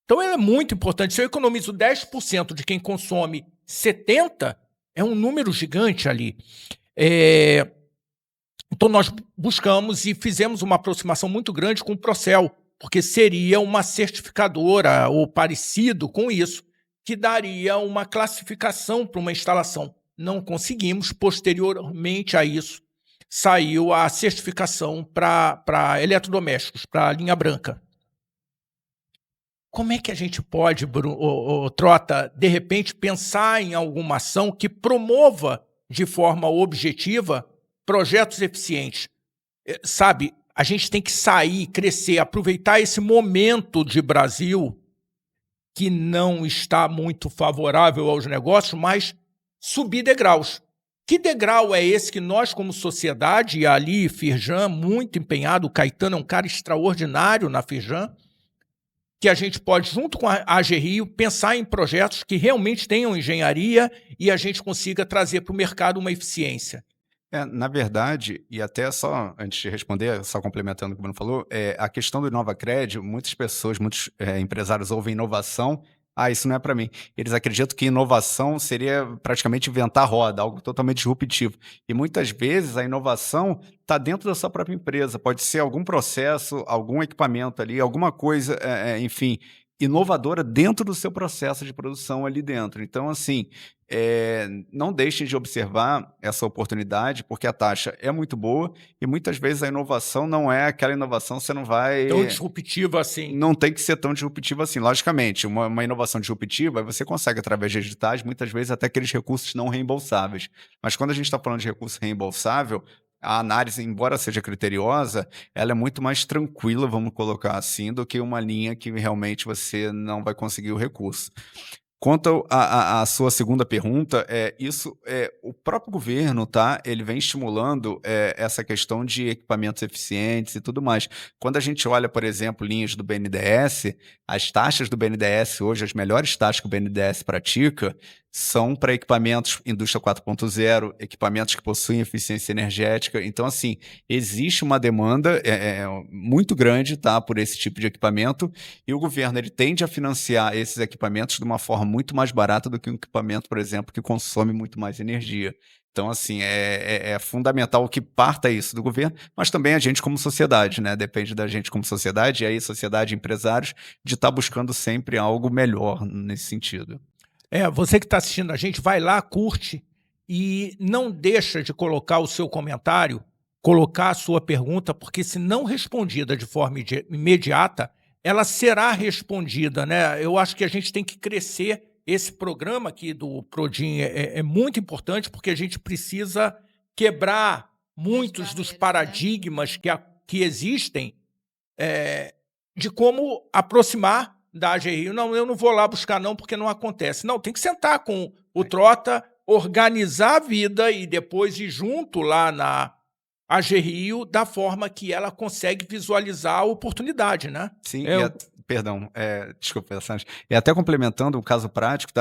Então, ela é muito importante. Se eu economizo 10% de quem consome 70%, é um número gigante ali. Então, nós buscamos e fizemos uma aproximação muito grande com o Procel, porque seria uma certificadora ou parecido com isso, que daria uma classificação para uma instalação. Não conseguimos. Posteriormente a isso, saiu a certificação para eletrodomésticos, para a linha branca. Como é que a gente pode, Trota, de repente pensar em alguma ação que promova de forma objetiva projetos eficientes? Sabe, a gente tem que sair, crescer, aproveitar esse momento de Brasil que não está muito favorável aos negócios, mas subir degraus. Que degrau é esse que nós, como sociedade, e ali, Firjan, muito empenhado, o Caetano é um cara extraordinário na Firjan, que a gente pode, junto com a AG Rio, pensar em projetos que realmente tenham engenharia e a gente consiga trazer para o mercado uma eficiência. Na verdade, e até só antes de responder, só complementando o que o Bruno falou, a questão do InovaCred, muitas pessoas, muitos empresários ouvem inovação, isso não é para mim. Eles acreditam que inovação seria praticamente inventar roda, algo totalmente disruptivo. E muitas vezes a inovação está dentro da sua própria empresa, pode ser algum processo, algum equipamento ali, alguma coisa, enfim, inovadora dentro do seu processo de produção ali dentro. Então, assim, não deixem de observar essa oportunidade, porque a taxa é muito boa e muitas vezes a inovação não é aquela inovação, você não vai... Tão disruptiva assim. Não tem que ser tão disruptiva assim. Logicamente, uma inovação disruptiva, você consegue, através de editais, muitas vezes até aqueles recursos não reembolsáveis. Mas quando a gente está falando de recurso reembolsável, a análise, embora seja criteriosa, ela é muito mais tranquila, vamos colocar assim, do que uma linha que realmente você não vai conseguir o recurso. Quanto à sua segunda pergunta, o próprio governo, ele vem estimulando essa questão de equipamentos eficientes e tudo mais. Quando a gente olha, por exemplo, linhas do BNDES, as taxas do BNDES hoje, as melhores taxas que o BNDES pratica, são para equipamentos indústria 4.0, equipamentos que possuem eficiência energética. Então, assim, existe uma demanda muito grande por esse tipo de equipamento e o governo ele tende a financiar esses equipamentos de uma forma muito mais barata do que um equipamento, por exemplo, que consome muito mais energia. Então, assim, é fundamental que parta isso do governo, mas também a gente como sociedade, né? Depende da gente como sociedade, e aí sociedade e empresários, de estar buscando sempre algo melhor nesse sentido. Você que está assistindo a gente, vai lá, curte e não deixa de colocar o seu comentário, colocar a sua pergunta, porque se não respondida de forma imediata, ela será respondida, né? Eu acho que a gente tem que crescer. Esse programa aqui do Prodim é muito importante, porque a gente precisa quebrar muitos dos paradigmas que existem de como aproximar da AG Rio. Não, eu não vou lá buscar não, porque não acontece. Não, tem que sentar com o Trota, organizar a vida e depois ir junto lá na AG Rio da forma que ela consegue visualizar a oportunidade, né? Sim, perdão, desculpa, Santos. E até complementando um caso prático,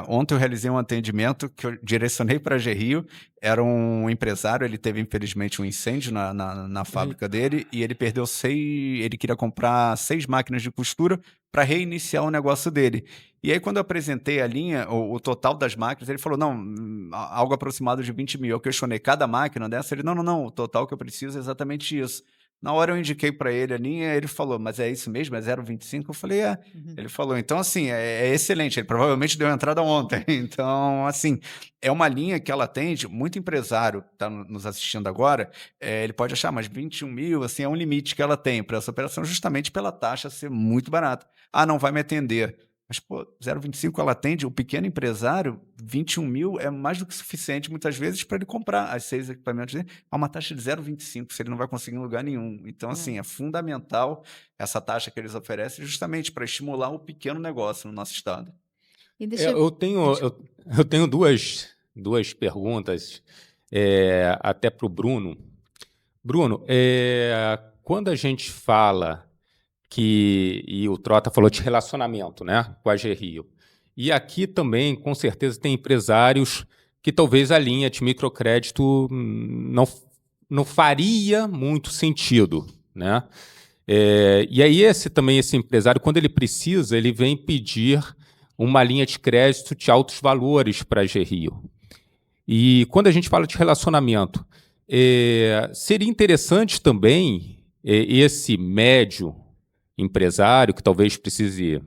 ontem eu realizei um atendimento que eu direcionei para a AG Rio. Era um empresário, ele teve infelizmente um incêndio na fábrica dele e ele perdeu ele queria comprar 6 máquinas de costura para reiniciar o negócio dele. E aí, quando eu apresentei a linha, o total das máquinas, ele falou, não, algo aproximado de 20 mil. Eu questionei cada máquina dessa, ele, não, o total que eu preciso é exatamente isso. Na hora eu indiquei para ele a linha, ele falou, mas é isso mesmo? É 0,25? Eu falei, Uhum. Ele falou, então assim, é excelente, ele provavelmente deu entrada ontem. Então, assim, é uma linha que ela atende, muito empresário está nos assistindo agora, ele pode achar, mas 21 mil, assim, é um limite que ela tem para essa operação, justamente pela taxa ser muito barata. Não vai me atender. Mas, 0,25 ela atende, o pequeno empresário, 21 mil é mais do que suficiente, muitas vezes, para ele comprar as 6 equipamentos dele a uma taxa de 0,25, se ele não vai conseguir em lugar nenhum. Então, assim, é fundamental essa taxa que eles oferecem justamente para estimular o pequeno negócio no nosso estado. E deixa eu tenho duas perguntas, até para o Bruno. Bruno, quando a gente fala e o Trota falou de relacionamento, né, com a AG Rio. E aqui também, com certeza, tem empresários que talvez a linha de microcrédito não faria muito sentido, né? E aí esse empresário, quando ele precisa, ele vem pedir uma linha de crédito de altos valores para a GRIO. E quando a gente fala de relacionamento, seria interessante também esse médio empresário, que talvez precise,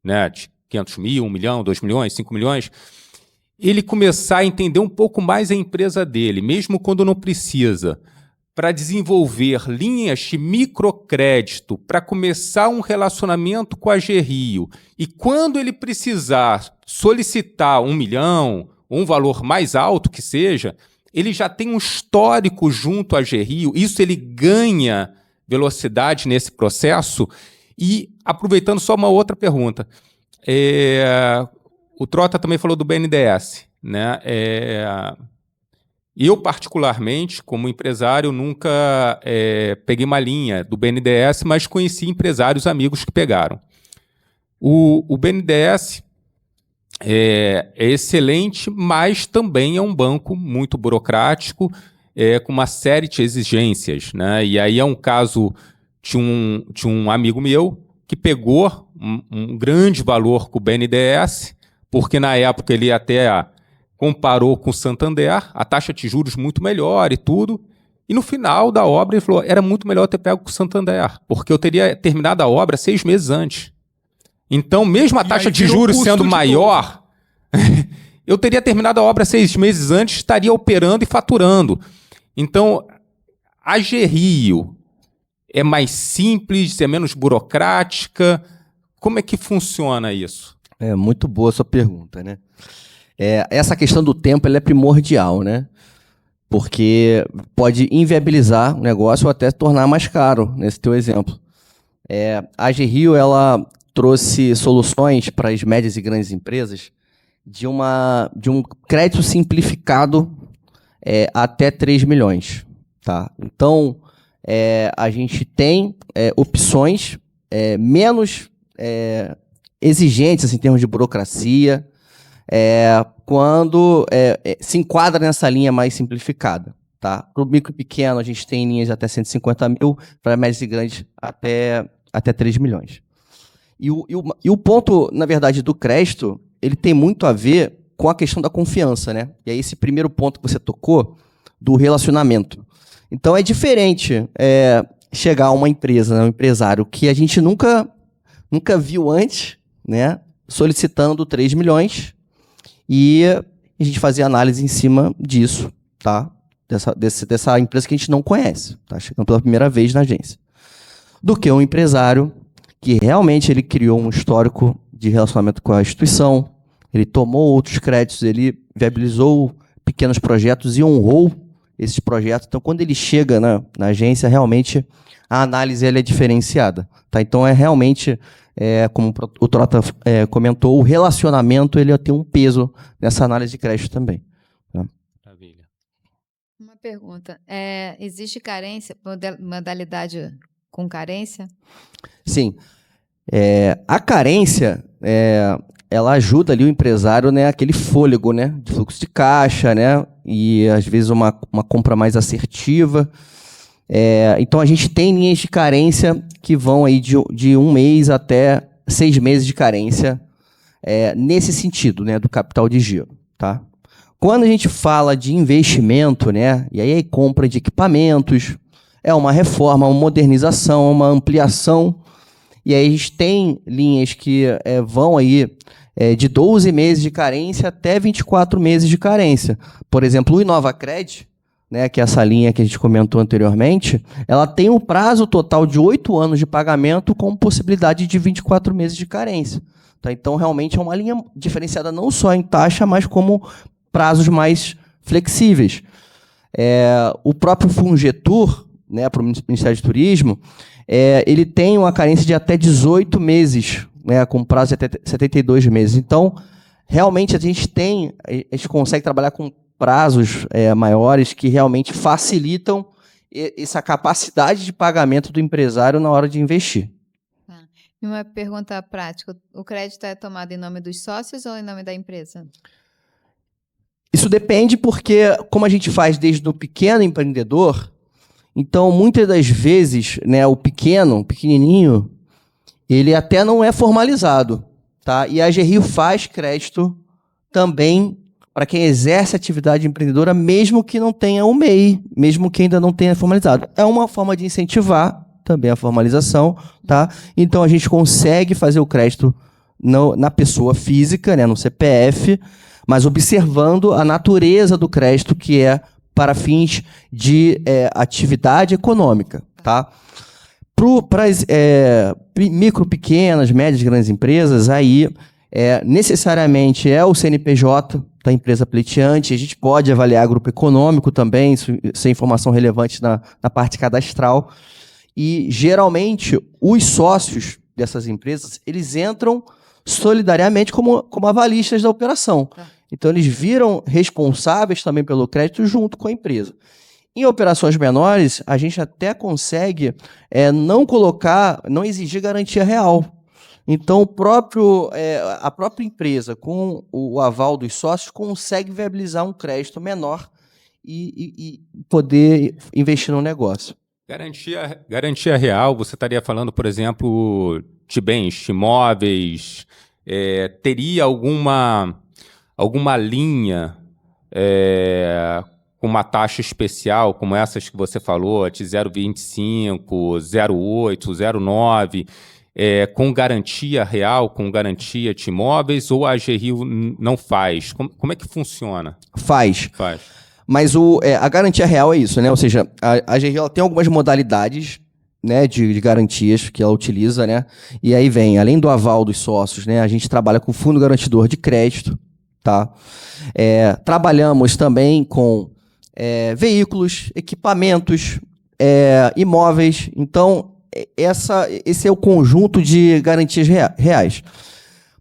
né, de 500 mil, 1 milhão, 2 milhões, 5 milhões, ele começar a entender um pouco mais a empresa dele, mesmo quando não precisa, para desenvolver linhas de microcrédito, para começar um relacionamento com a GRIO. E quando ele precisar solicitar 1 milhão, ou um valor mais alto que seja, ele já tem um histórico junto à GRIO, isso ele ganha velocidade nesse processo. E, aproveitando só uma outra pergunta, o Trota também falou do BNDES, né? Eu, particularmente, como empresário, nunca peguei uma linha do BNDES, mas conheci empresários amigos que pegaram. O BNDES é excelente, mas também é um banco muito burocrático, com uma série de exigências, né? E aí é um caso de um amigo meu que pegou um grande valor com o BNDES, porque na época ele até comparou com o Santander, a taxa de juros muito melhor e tudo, e no final da obra ele falou, era muito melhor ter pego com o Santander, porque eu teria terminado a obra 6 meses antes. Então, mesmo a taxa de juros sendo maior, eu teria terminado a obra 6 meses antes, estaria operando e faturando. Então, a GRIO é mais simples, é menos burocrática? Como é que funciona isso? É muito boa a sua pergunta, né? Essa questão do tempo ela é primordial, né? Porque pode inviabilizar o negócio ou até tornar mais caro, nesse teu exemplo. A GRIO, ela trouxe soluções para as médias e grandes empresas de um crédito simplificado até 3 milhões. Tá? Então, a gente tem opções menos exigentes assim, em termos de burocracia, quando se enquadra nessa linha mais simplificada. Tá? Para o micro e pequeno, a gente tem linhas até 150 mil, para médios e grandes até 3 milhões. E o ponto, na verdade, do crédito, ele tem muito a ver com a questão da confiança, né? E aí esse primeiro ponto que você tocou, do relacionamento. Então é diferente chegar a uma empresa, um empresário que a gente nunca viu antes, né? Solicitando 3 milhões e a gente fazer análise em cima disso, tá? Dessa empresa que a gente não conhece, tá? Chegando pela primeira vez na agência. Do que um empresário que realmente ele criou um histórico de relacionamento com a instituição, ele tomou outros créditos, ele viabilizou pequenos projetos e honrou esses projetos. Então, quando ele chega na agência, realmente a análise ela é diferenciada. Tá? Então, realmente, como o Trota comentou, o relacionamento ele tem um peso nessa análise de crédito também. Tá? Maravilha. Uma pergunta. Existe carência, modalidade com carência? Sim. A carência, ela ajuda ali o empresário, né, aquele fôlego, né, de fluxo de caixa, né, e às vezes uma compra mais assertiva. Então a gente tem linhas de carência que vão aí de 1 mês até 6 meses de carência nesse sentido, né, do capital de giro, tá? Quando a gente fala de investimento, né, e aí é compra de equipamentos, é uma reforma, uma modernização, uma ampliação. E aí a gente tem linhas que vão aí de 12 meses de carência até 24 meses de carência. Por exemplo, o InovaCred, né, que é essa linha que a gente comentou anteriormente, ela tem um prazo total de 8 anos de pagamento com possibilidade de 24 meses de carência. Tá? Então, realmente é uma linha diferenciada não só em taxa, mas como prazos mais flexíveis. O próprio Fungetur, né, para o Ministério de Turismo, ele tem uma carência de até 18 meses, né, com prazo de até 72 meses. Então, realmente, a gente consegue trabalhar com prazos maiores que realmente facilitam essa capacidade de pagamento do empresário na hora de investir. E uma pergunta prática. O crédito é tomado em nome dos sócios ou em nome da empresa? Isso depende porque, como a gente faz desde o pequeno empreendedor, Então, muitas das vezes, né, o pequenininho, ele até não é formalizado, tá? E a AGRIO faz crédito também para quem exerce atividade empreendedora, mesmo que não tenha um MEI, mesmo que ainda não tenha formalizado. É uma forma de incentivar também a formalização, tá? Então, a gente consegue fazer o crédito na pessoa física, né, no CPF, mas observando a natureza do crédito, que é para fins de atividade econômica, tá? Para as micro, pequenas, médias, grandes empresas, aí necessariamente é o CNPJ da empresa pleiteante. A gente pode avaliar grupo econômico também, isso é informação relevante na parte cadastral. E, geralmente, os sócios dessas empresas, eles entram solidariamente como avalistas da operação. Então, eles viram responsáveis também pelo crédito junto com a empresa. Em operações menores, a gente até consegue não exigir garantia real. Então, a própria empresa, com o aval dos sócios, consegue viabilizar um crédito menor e poder investir no negócio. Garantia real, você estaria falando, por exemplo, de bens, de imóveis, teria alguma linha com uma taxa especial, como essas que você falou, de 0,25, 0,8, 0,9, com garantia real, com garantia de imóveis, ou a AGRIO não faz? Como é que funciona? Faz. Mas a garantia real é isso, né? Ou seja, a AGRIO ela tem algumas modalidades, né, de garantias que ela utiliza, né? E aí vem, além do aval dos sócios, né, a gente trabalha com fundo garantidor de crédito, tá? Trabalhamos também com veículos, equipamentos, imóveis. Então, esse é o conjunto de garantias reais.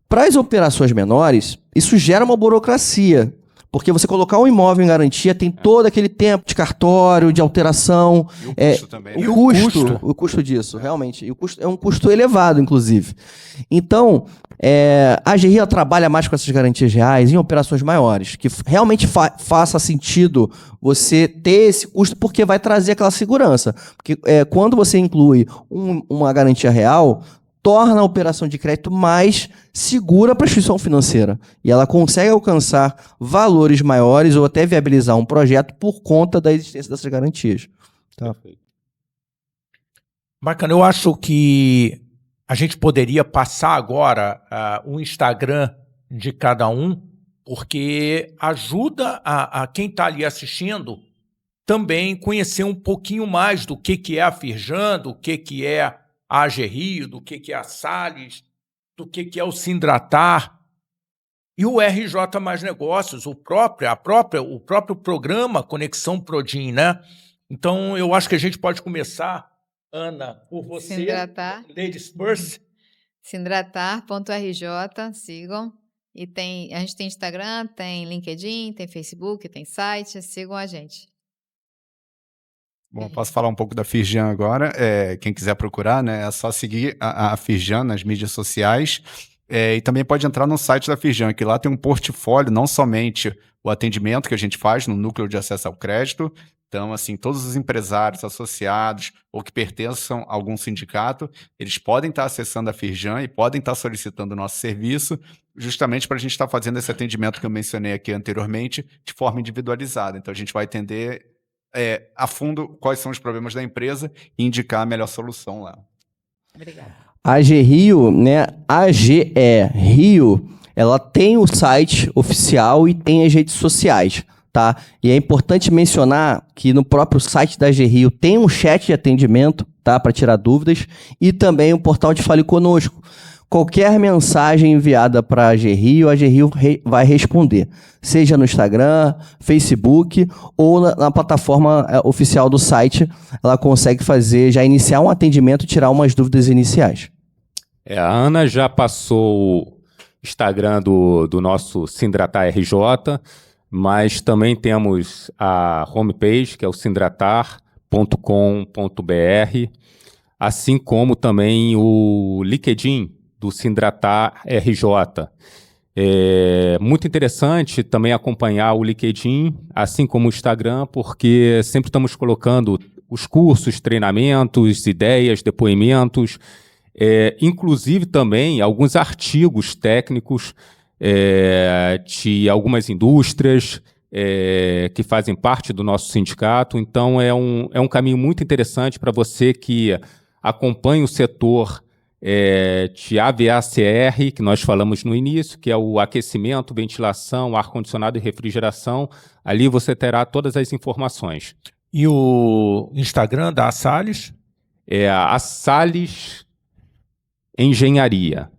Para as operações menores, isso gera uma burocracia, porque você colocar um imóvel em garantia tem todo aquele tempo de cartório, de alteração. E o custo também. Né? O custo disso, realmente. E o custo é um custo elevado, inclusive. Então, a AGRIO trabalha mais com essas garantias reais em operações maiores, que realmente faça sentido você ter esse custo, porque vai trazer aquela segurança. Porque quando você inclui uma garantia real, torna a operação de crédito mais segura para a instituição financeira. E ela consegue alcançar valores maiores ou até viabilizar um projeto por conta da existência dessas garantias. Tá? Bacana, eu acho que a gente poderia passar agora o Instagram de cada um, porque ajuda a quem está ali assistindo também conhecer um pouquinho mais do que é a Firjan, do que é a AGRIO, do que é a Salles, do que é o Sindratar e o RJ Mais Negócios, o próprio programa Conexão Prodim, né? Então, eu acho que a gente pode começar, Ana, por você. Sindratar. Ladies first. Sindratar.rj, sigam. E a gente tem Instagram, tem LinkedIn, tem Facebook, tem site, sigam a gente. Bom, posso falar um pouco da Firjan agora. Quem quiser procurar, né, é só seguir a Firjan nas mídias sociais. E também pode entrar no site da Firjan, que lá tem um portfólio, não somente o atendimento que a gente faz no núcleo de acesso ao crédito. Então, assim, todos os empresários associados ou que pertençam a algum sindicato, eles podem estar acessando a Firjan e podem estar solicitando o nosso serviço, justamente para a gente estar fazendo esse atendimento que eu mencionei aqui anteriormente, de forma individualizada. Então, a gente vai atender a fundo quais são os problemas da empresa e indicar a melhor solução lá. Obrigada. A AGRIO, né, AGRIO, ela tem o site oficial e tem as redes sociais, tá? E é importante mencionar que no próprio site da AGRIO tem um chat de atendimento, tá, para tirar dúvidas, e também um portal de Fale Conosco. Qualquer mensagem enviada para a AGRIO vai responder, seja no Instagram, Facebook ou na plataforma oficial do site. Ela consegue já iniciar um atendimento e tirar umas dúvidas iniciais. A Ana já passou o Instagram do nosso Sindratar RJ, mas também temos a homepage, que é o sindratar.com.br, assim como também o LinkedIn do Sindratar RJ. É muito interessante também acompanhar o LinkedIn, assim como o Instagram, porque sempre estamos colocando os cursos, treinamentos, ideias, depoimentos, inclusive também alguns artigos técnicos de algumas indústrias que fazem parte do nosso sindicato. Então, é um caminho muito interessante para você que acompanha o setor de AVACR, que nós falamos no início, que é o aquecimento, ventilação, ar-condicionado e refrigeração. Ali você terá todas as informações. E o Instagram da Salles? É a Salles Engenharia.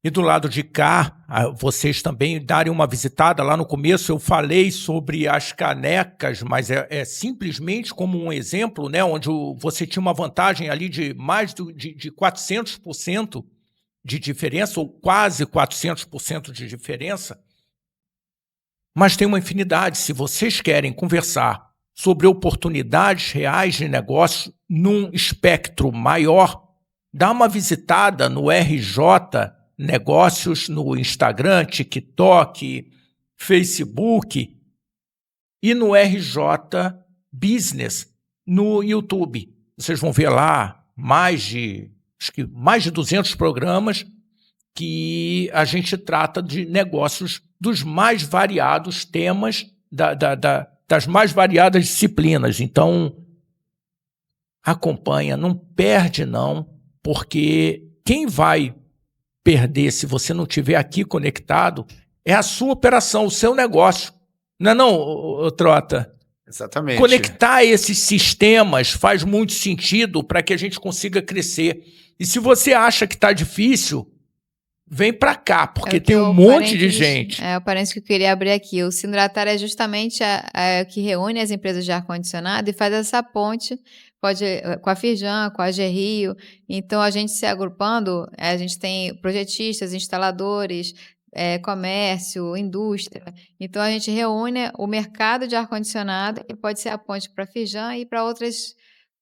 E do lado de cá, vocês também darem uma visitada. Lá no começo eu falei sobre as canecas, mas é simplesmente como um exemplo, né, onde você tinha uma vantagem ali de mais de 400% de diferença, ou quase 400% de diferença. Mas tem uma infinidade. Se vocês querem conversar sobre oportunidades reais de negócio num espectro maior, dá uma visitada no RJ Negócios no Instagram, TikTok, Facebook e no RJ Business no YouTube. Vocês vão ver lá mais de 200 programas que a gente trata de negócios dos mais variados temas, das mais variadas disciplinas. Então, acompanha, não perde não, porque quem vai perder se você não estiver aqui conectado é a sua operação, o seu negócio. Não é não, ô Trota? Exatamente. Conectar esses sistemas faz muito sentido para que a gente consiga crescer. E se você acha que está difícil, vem para cá, porque tem um monte de gente. É o parênteses que eu queria abrir aqui. O Sindratar é justamente que reúne as empresas de ar-condicionado e faz essa ponte com a Firjan, com a AG Rio. Então, a gente se agrupando, a gente tem projetistas, instaladores, comércio, indústria. Então, a gente reúne o mercado de ar-condicionado e pode ser a ponte para a Firjan e para outros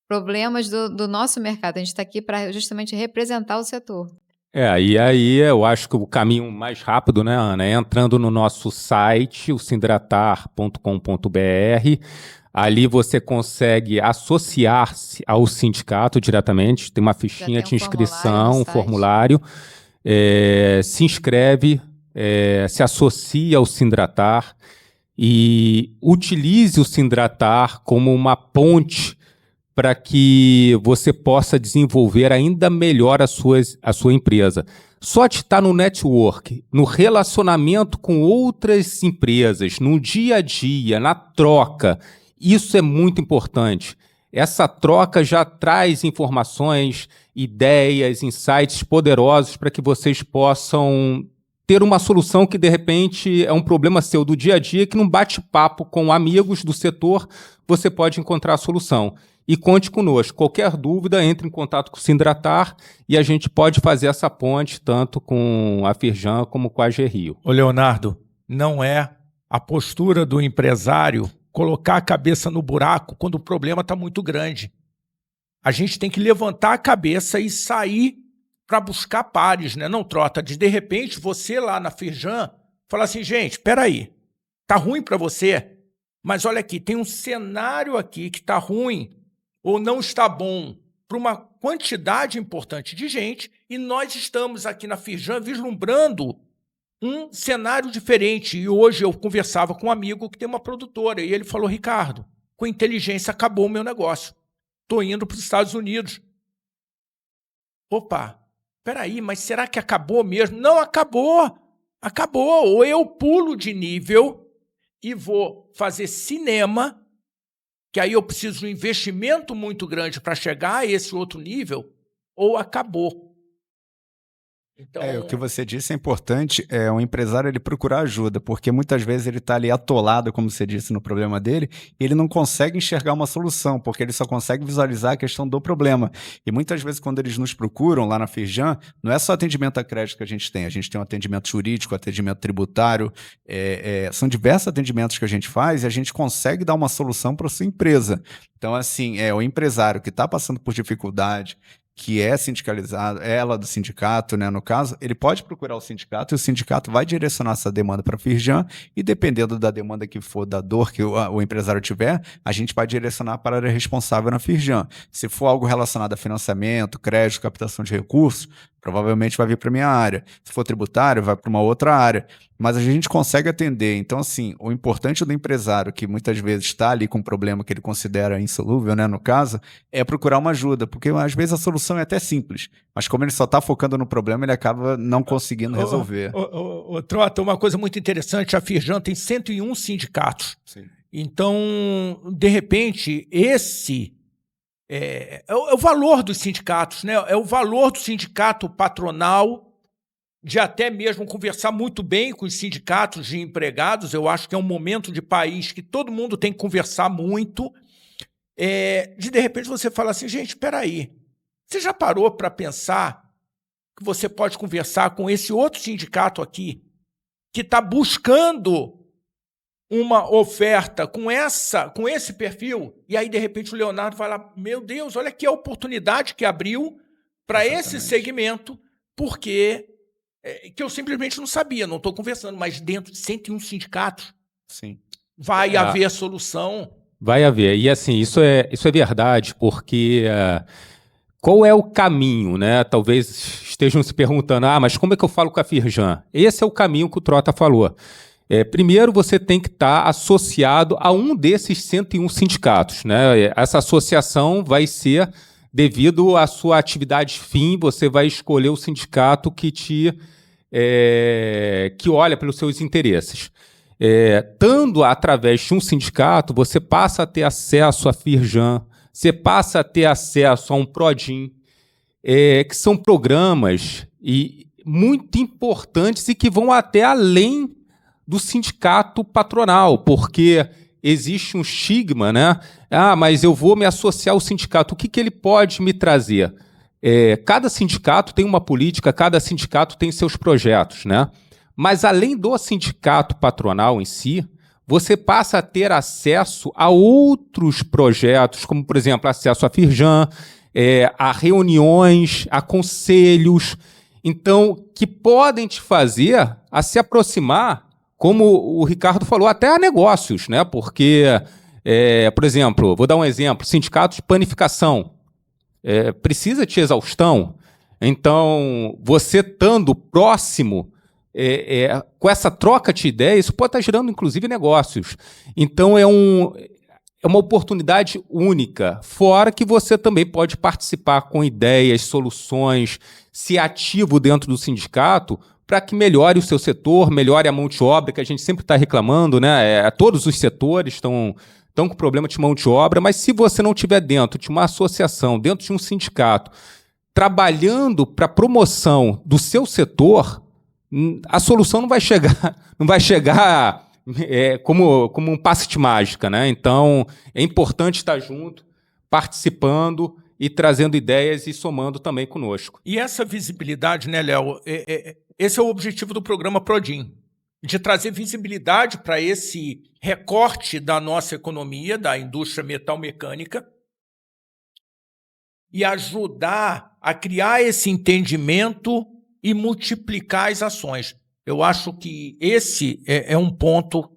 problemas do nosso mercado. A gente está aqui para justamente representar o setor. E aí eu acho que o caminho mais rápido, né, Ana, é entrando no nosso site, o sindratar.com.br. Ali você consegue associar-se ao sindicato diretamente, tem uma fichinha de inscrição, um formulário, se inscreve, se associa ao Sindratar e utilize o Sindratar como uma ponte para que você possa desenvolver ainda melhor a sua empresa. Só de estar no network, no relacionamento com outras empresas, no dia a dia, na troca, isso é muito importante. Essa troca já traz informações, ideias, insights poderosos para que vocês possam ter uma solução que, de repente, é um problema seu do dia a dia, que num bate-papo com amigos do setor, você pode encontrar a solução. E conte conosco. Qualquer dúvida, entre em contato com o Sindratar e a gente pode fazer essa ponte tanto com a Firjan como com a AG Rio. Ô Leonardo, não é a postura do empresário colocar a cabeça no buraco quando o problema está muito grande. A gente tem que levantar a cabeça e sair para buscar pares, né? Não, Trota, de repente você lá na Firjan fala assim, gente, espera aí, tá ruim para você, mas olha aqui, tem um cenário aqui que está ruim ou não está bom para uma quantidade importante de gente e nós estamos aqui na Firjan vislumbrando um cenário diferente. E hoje eu conversava com um amigo que tem uma produtora e ele falou, Ricardo, com inteligência acabou o meu negócio. Estou indo para os Estados Unidos. Opa, peraí, mas será que acabou mesmo? Não, acabou. Acabou. Ou eu pulo de nível e vou fazer cinema, que aí eu preciso de um investimento muito grande para chegar a esse outro nível, ou acabou. Então, o que você disse é importante, o empresário ele procurar ajuda, porque muitas vezes ele está ali atolado, como você disse, no problema dele, e ele não consegue enxergar uma solução, porque ele só consegue visualizar a questão do problema. E muitas vezes quando eles nos procuram lá na Firjan, não é só atendimento a crédito que a gente tem um atendimento jurídico, atendimento tributário, são diversos atendimentos que a gente faz e a gente consegue dar uma solução para a sua empresa. Então, assim, o empresário que está passando por dificuldade, que é sindicalizado, ela do sindicato, né, no caso, ele pode procurar o sindicato e o sindicato vai direcionar essa demanda para a Firjan e dependendo da demanda que for, da dor que o empresário tiver, a gente vai direcionar para a área responsável na Firjan. Se for algo relacionado a financiamento, crédito, captação de recursos, provavelmente vai vir para a minha área. Se for tributário, vai para uma outra área. Mas a gente consegue atender. Então, assim, o importante do empresário, que muitas vezes está ali com um problema que ele considera insolúvel, né, no caso, é procurar uma ajuda, porque às vezes a solução é até simples, mas como ele só está focando no problema, ele acaba não conseguindo resolver. Trota, uma coisa muito interessante, a Firjan tem 101 sindicatos. Sim. Então, de repente, esse é o valor dos sindicatos, né? É o valor do sindicato patronal, de até mesmo conversar muito bem com os sindicatos de empregados. Eu acho que é um momento de país que todo mundo tem que conversar muito. De repente você fala assim, gente, espera aí, você já parou para pensar que você pode conversar com esse outro sindicato aqui que está buscando uma oferta com esse perfil? E aí, de repente, o Leonardo vai lá, meu Deus, olha aqui a oportunidade que abriu para esse segmento, porque que eu simplesmente não sabia, não estou conversando, mas dentro de 101 sindicatos Sim. vai haver solução. Vai haver. E assim, isso é verdade, porque qual é o caminho, né? Talvez estejam se perguntando, mas como é que eu falo com a Firjan? Esse é o caminho que o Trota falou. Primeiro, você tem que estar associado a um desses 101 sindicatos, né? Essa associação vai ser devido à sua atividade fim, você vai escolher o sindicato que olha pelos seus interesses. Estando através de um sindicato, você passa a ter acesso à Firjan, você passa a ter acesso a um Prodin, que são programas muito importantes e que vão até além do sindicato patronal, porque existe um estigma, né? Mas eu vou me associar ao sindicato. O que ele pode me trazer? Cada sindicato tem uma política, cada sindicato tem seus projetos, né? Mas além do sindicato patronal em si, você passa a ter acesso a outros projetos, como, por exemplo, acesso à Firjan, a reuniões, a conselhos, então, que podem te fazer a se aproximar, como o Ricardo falou, até a negócios, né? Porque, por exemplo, vou dar um exemplo, sindicato de panificação, precisa de exaustão, então, você estando próximo, com essa troca de ideias, isso pode estar gerando, inclusive, negócios. Então, é uma oportunidade única, fora que você também pode participar com ideias, soluções, ser ativo dentro do sindicato, para que melhore o seu setor, melhore a mão de obra, que a gente sempre está reclamando, né? Todos os setores estão com problema de mão de obra, mas se você não estiver dentro de uma associação, dentro de um sindicato, trabalhando para a promoção do seu setor, a solução não vai chegar como um passe de mágica, né? Então, é importante estar junto, participando e trazendo ideias e somando também conosco. E essa visibilidade, né, Léo? Esse é o objetivo do programa Prodin, de trazer visibilidade para esse recorte da nossa economia, da indústria metal-mecânica, e ajudar a criar esse entendimento e multiplicar as ações. Eu acho que esse é um ponto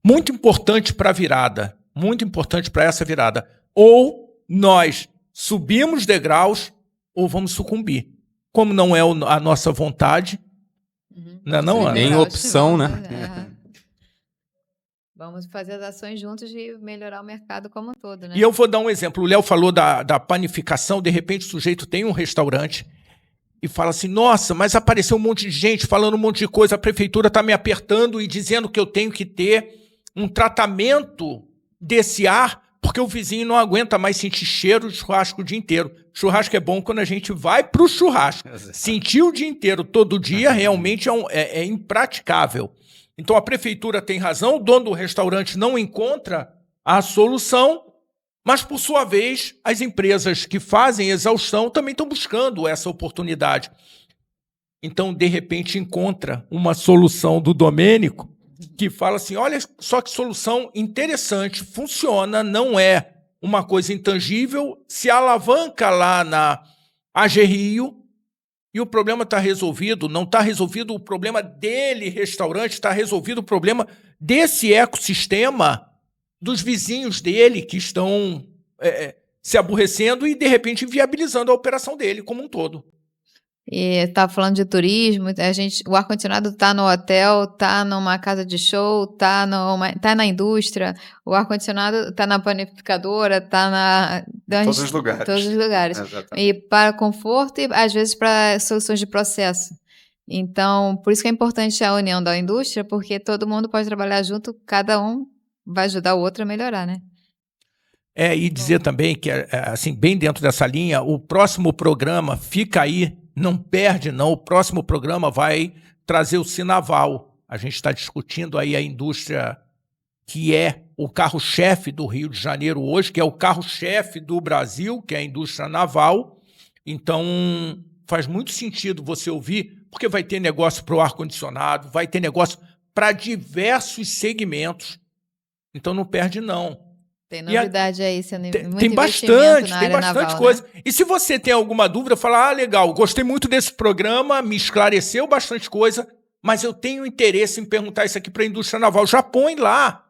muito importante para a virada, muito importante para essa virada. Ou nós subimos degraus ou vamos sucumbir. Como não é a nossa vontade, não, Ana? Nem opção, né? Vamos fazer as ações juntos de melhorar o mercado como um todo, né? E eu vou dar um exemplo. O Léo falou da panificação, de repente o sujeito tem um restaurante e fala assim, nossa, mas apareceu um monte de gente falando um monte de coisa, a prefeitura está me apertando e dizendo que eu tenho que ter um tratamento desse ar, porque o vizinho não aguenta mais sentir cheiro de churrasco o dia inteiro. Churrasco é bom quando a gente vai para o churrasco. Sentir o dia inteiro, todo dia, realmente é impraticável. Então a prefeitura tem razão, o dono do restaurante não encontra a solução, mas, por sua vez, as empresas que fazem exaustão também estão buscando essa oportunidade. Então, de repente, encontra uma solução do Domênico que fala assim, olha só que solução interessante, funciona, não é uma coisa intangível, se alavanca lá na AG Rio e o problema está resolvido. Não está resolvido o problema dele, restaurante, está resolvido o problema desse ecossistema dos vizinhos dele que estão se aborrecendo e, de repente, inviabilizando a operação dele como um todo. E tá falando de turismo, o ar-condicionado tá no hotel, tá numa casa de show, tá na indústria, o ar-condicionado tá na panificadora, tá Todos os lugares. Todos os lugares. Exatamente. E para conforto e, às vezes, para soluções de processo. Então, por isso que é importante a união da indústria, porque todo mundo pode trabalhar junto, cada um vai ajudar o outro a melhorar, né? E dizer também que, assim, bem dentro dessa linha, o próximo programa fica aí, não perde não, o próximo programa vai trazer o Sinaval. A gente está discutindo aí a indústria que é o carro-chefe do Rio de Janeiro hoje, que é o carro-chefe do Brasil, que é a indústria naval. Então, faz muito sentido você ouvir, porque vai ter negócio para o ar-condicionado, vai ter negócio para diversos segmentos. Então, não perde não. Tem novidade aí, sendo muito tem investimento na tem área bastante naval, coisa. né? E se você tem alguma dúvida, fala, legal, gostei muito desse programa, me esclareceu bastante coisa, mas eu tenho interesse em perguntar isso aqui para a indústria naval. Já põe lá,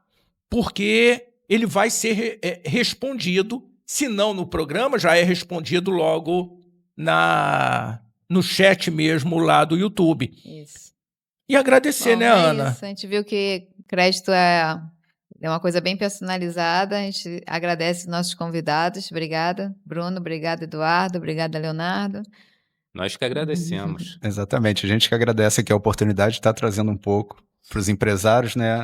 porque ele vai ser respondido, se não no programa, já é respondido logo no chat mesmo lá do YouTube. Isso. E agradecer, Bom, né, Ana? Isso. A gente viu que crédito é uma coisa bem personalizada. A gente agradece os nossos convidados. Obrigada, Bruno. Obrigada, Eduardo. Obrigada, Leonardo. Nós que agradecemos. Exatamente. A gente que agradece aqui a oportunidade de estar trazendo um pouco para os empresários, né?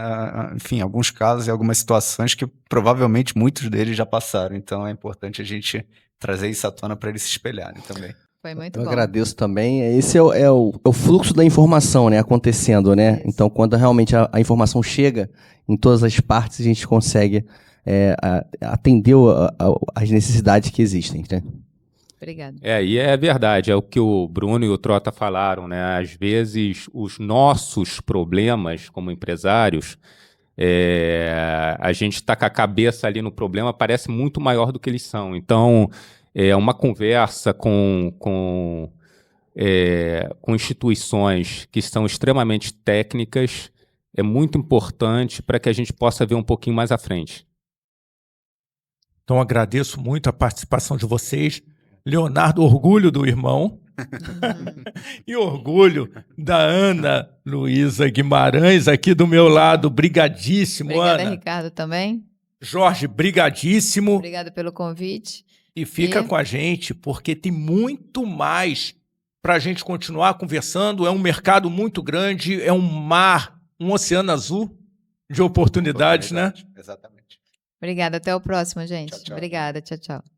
Enfim, alguns casos e algumas situações que provavelmente muitos deles já passaram. Então é importante a gente trazer isso à tona para eles se espelharem também. Foi muito Eu bom. agradeço também. Esse é o fluxo da informação, né, acontecendo, né? Isso. Então, quando realmente a informação chega em todas as partes, a gente consegue atender as necessidades que existem, né? Obrigada. E é verdade, é o que o Bruno e o Trota falaram, né? Às vezes, os nossos problemas como empresários, a gente está com a cabeça ali no problema, parece muito maior do que eles são. Então, uma conversa com instituições que são extremamente técnicas é muito importante para que a gente possa ver um pouquinho mais à frente. Então, agradeço muito a participação de vocês. Leonardo, orgulho do irmão. E orgulho da Ana Luísa Guimarães, aqui do meu lado. Brigadíssimo, Obrigada, Ana. Ricardo, também. Jorge, brigadíssimo. Obrigada pelo convite. E fica com a gente, porque tem muito mais para a gente continuar conversando. É um mercado muito grande, é um mar, um oceano azul de oportunidades, né? Exatamente. Obrigada. Até o próximo, gente. Tchau, tchau. Obrigada. Tchau, tchau.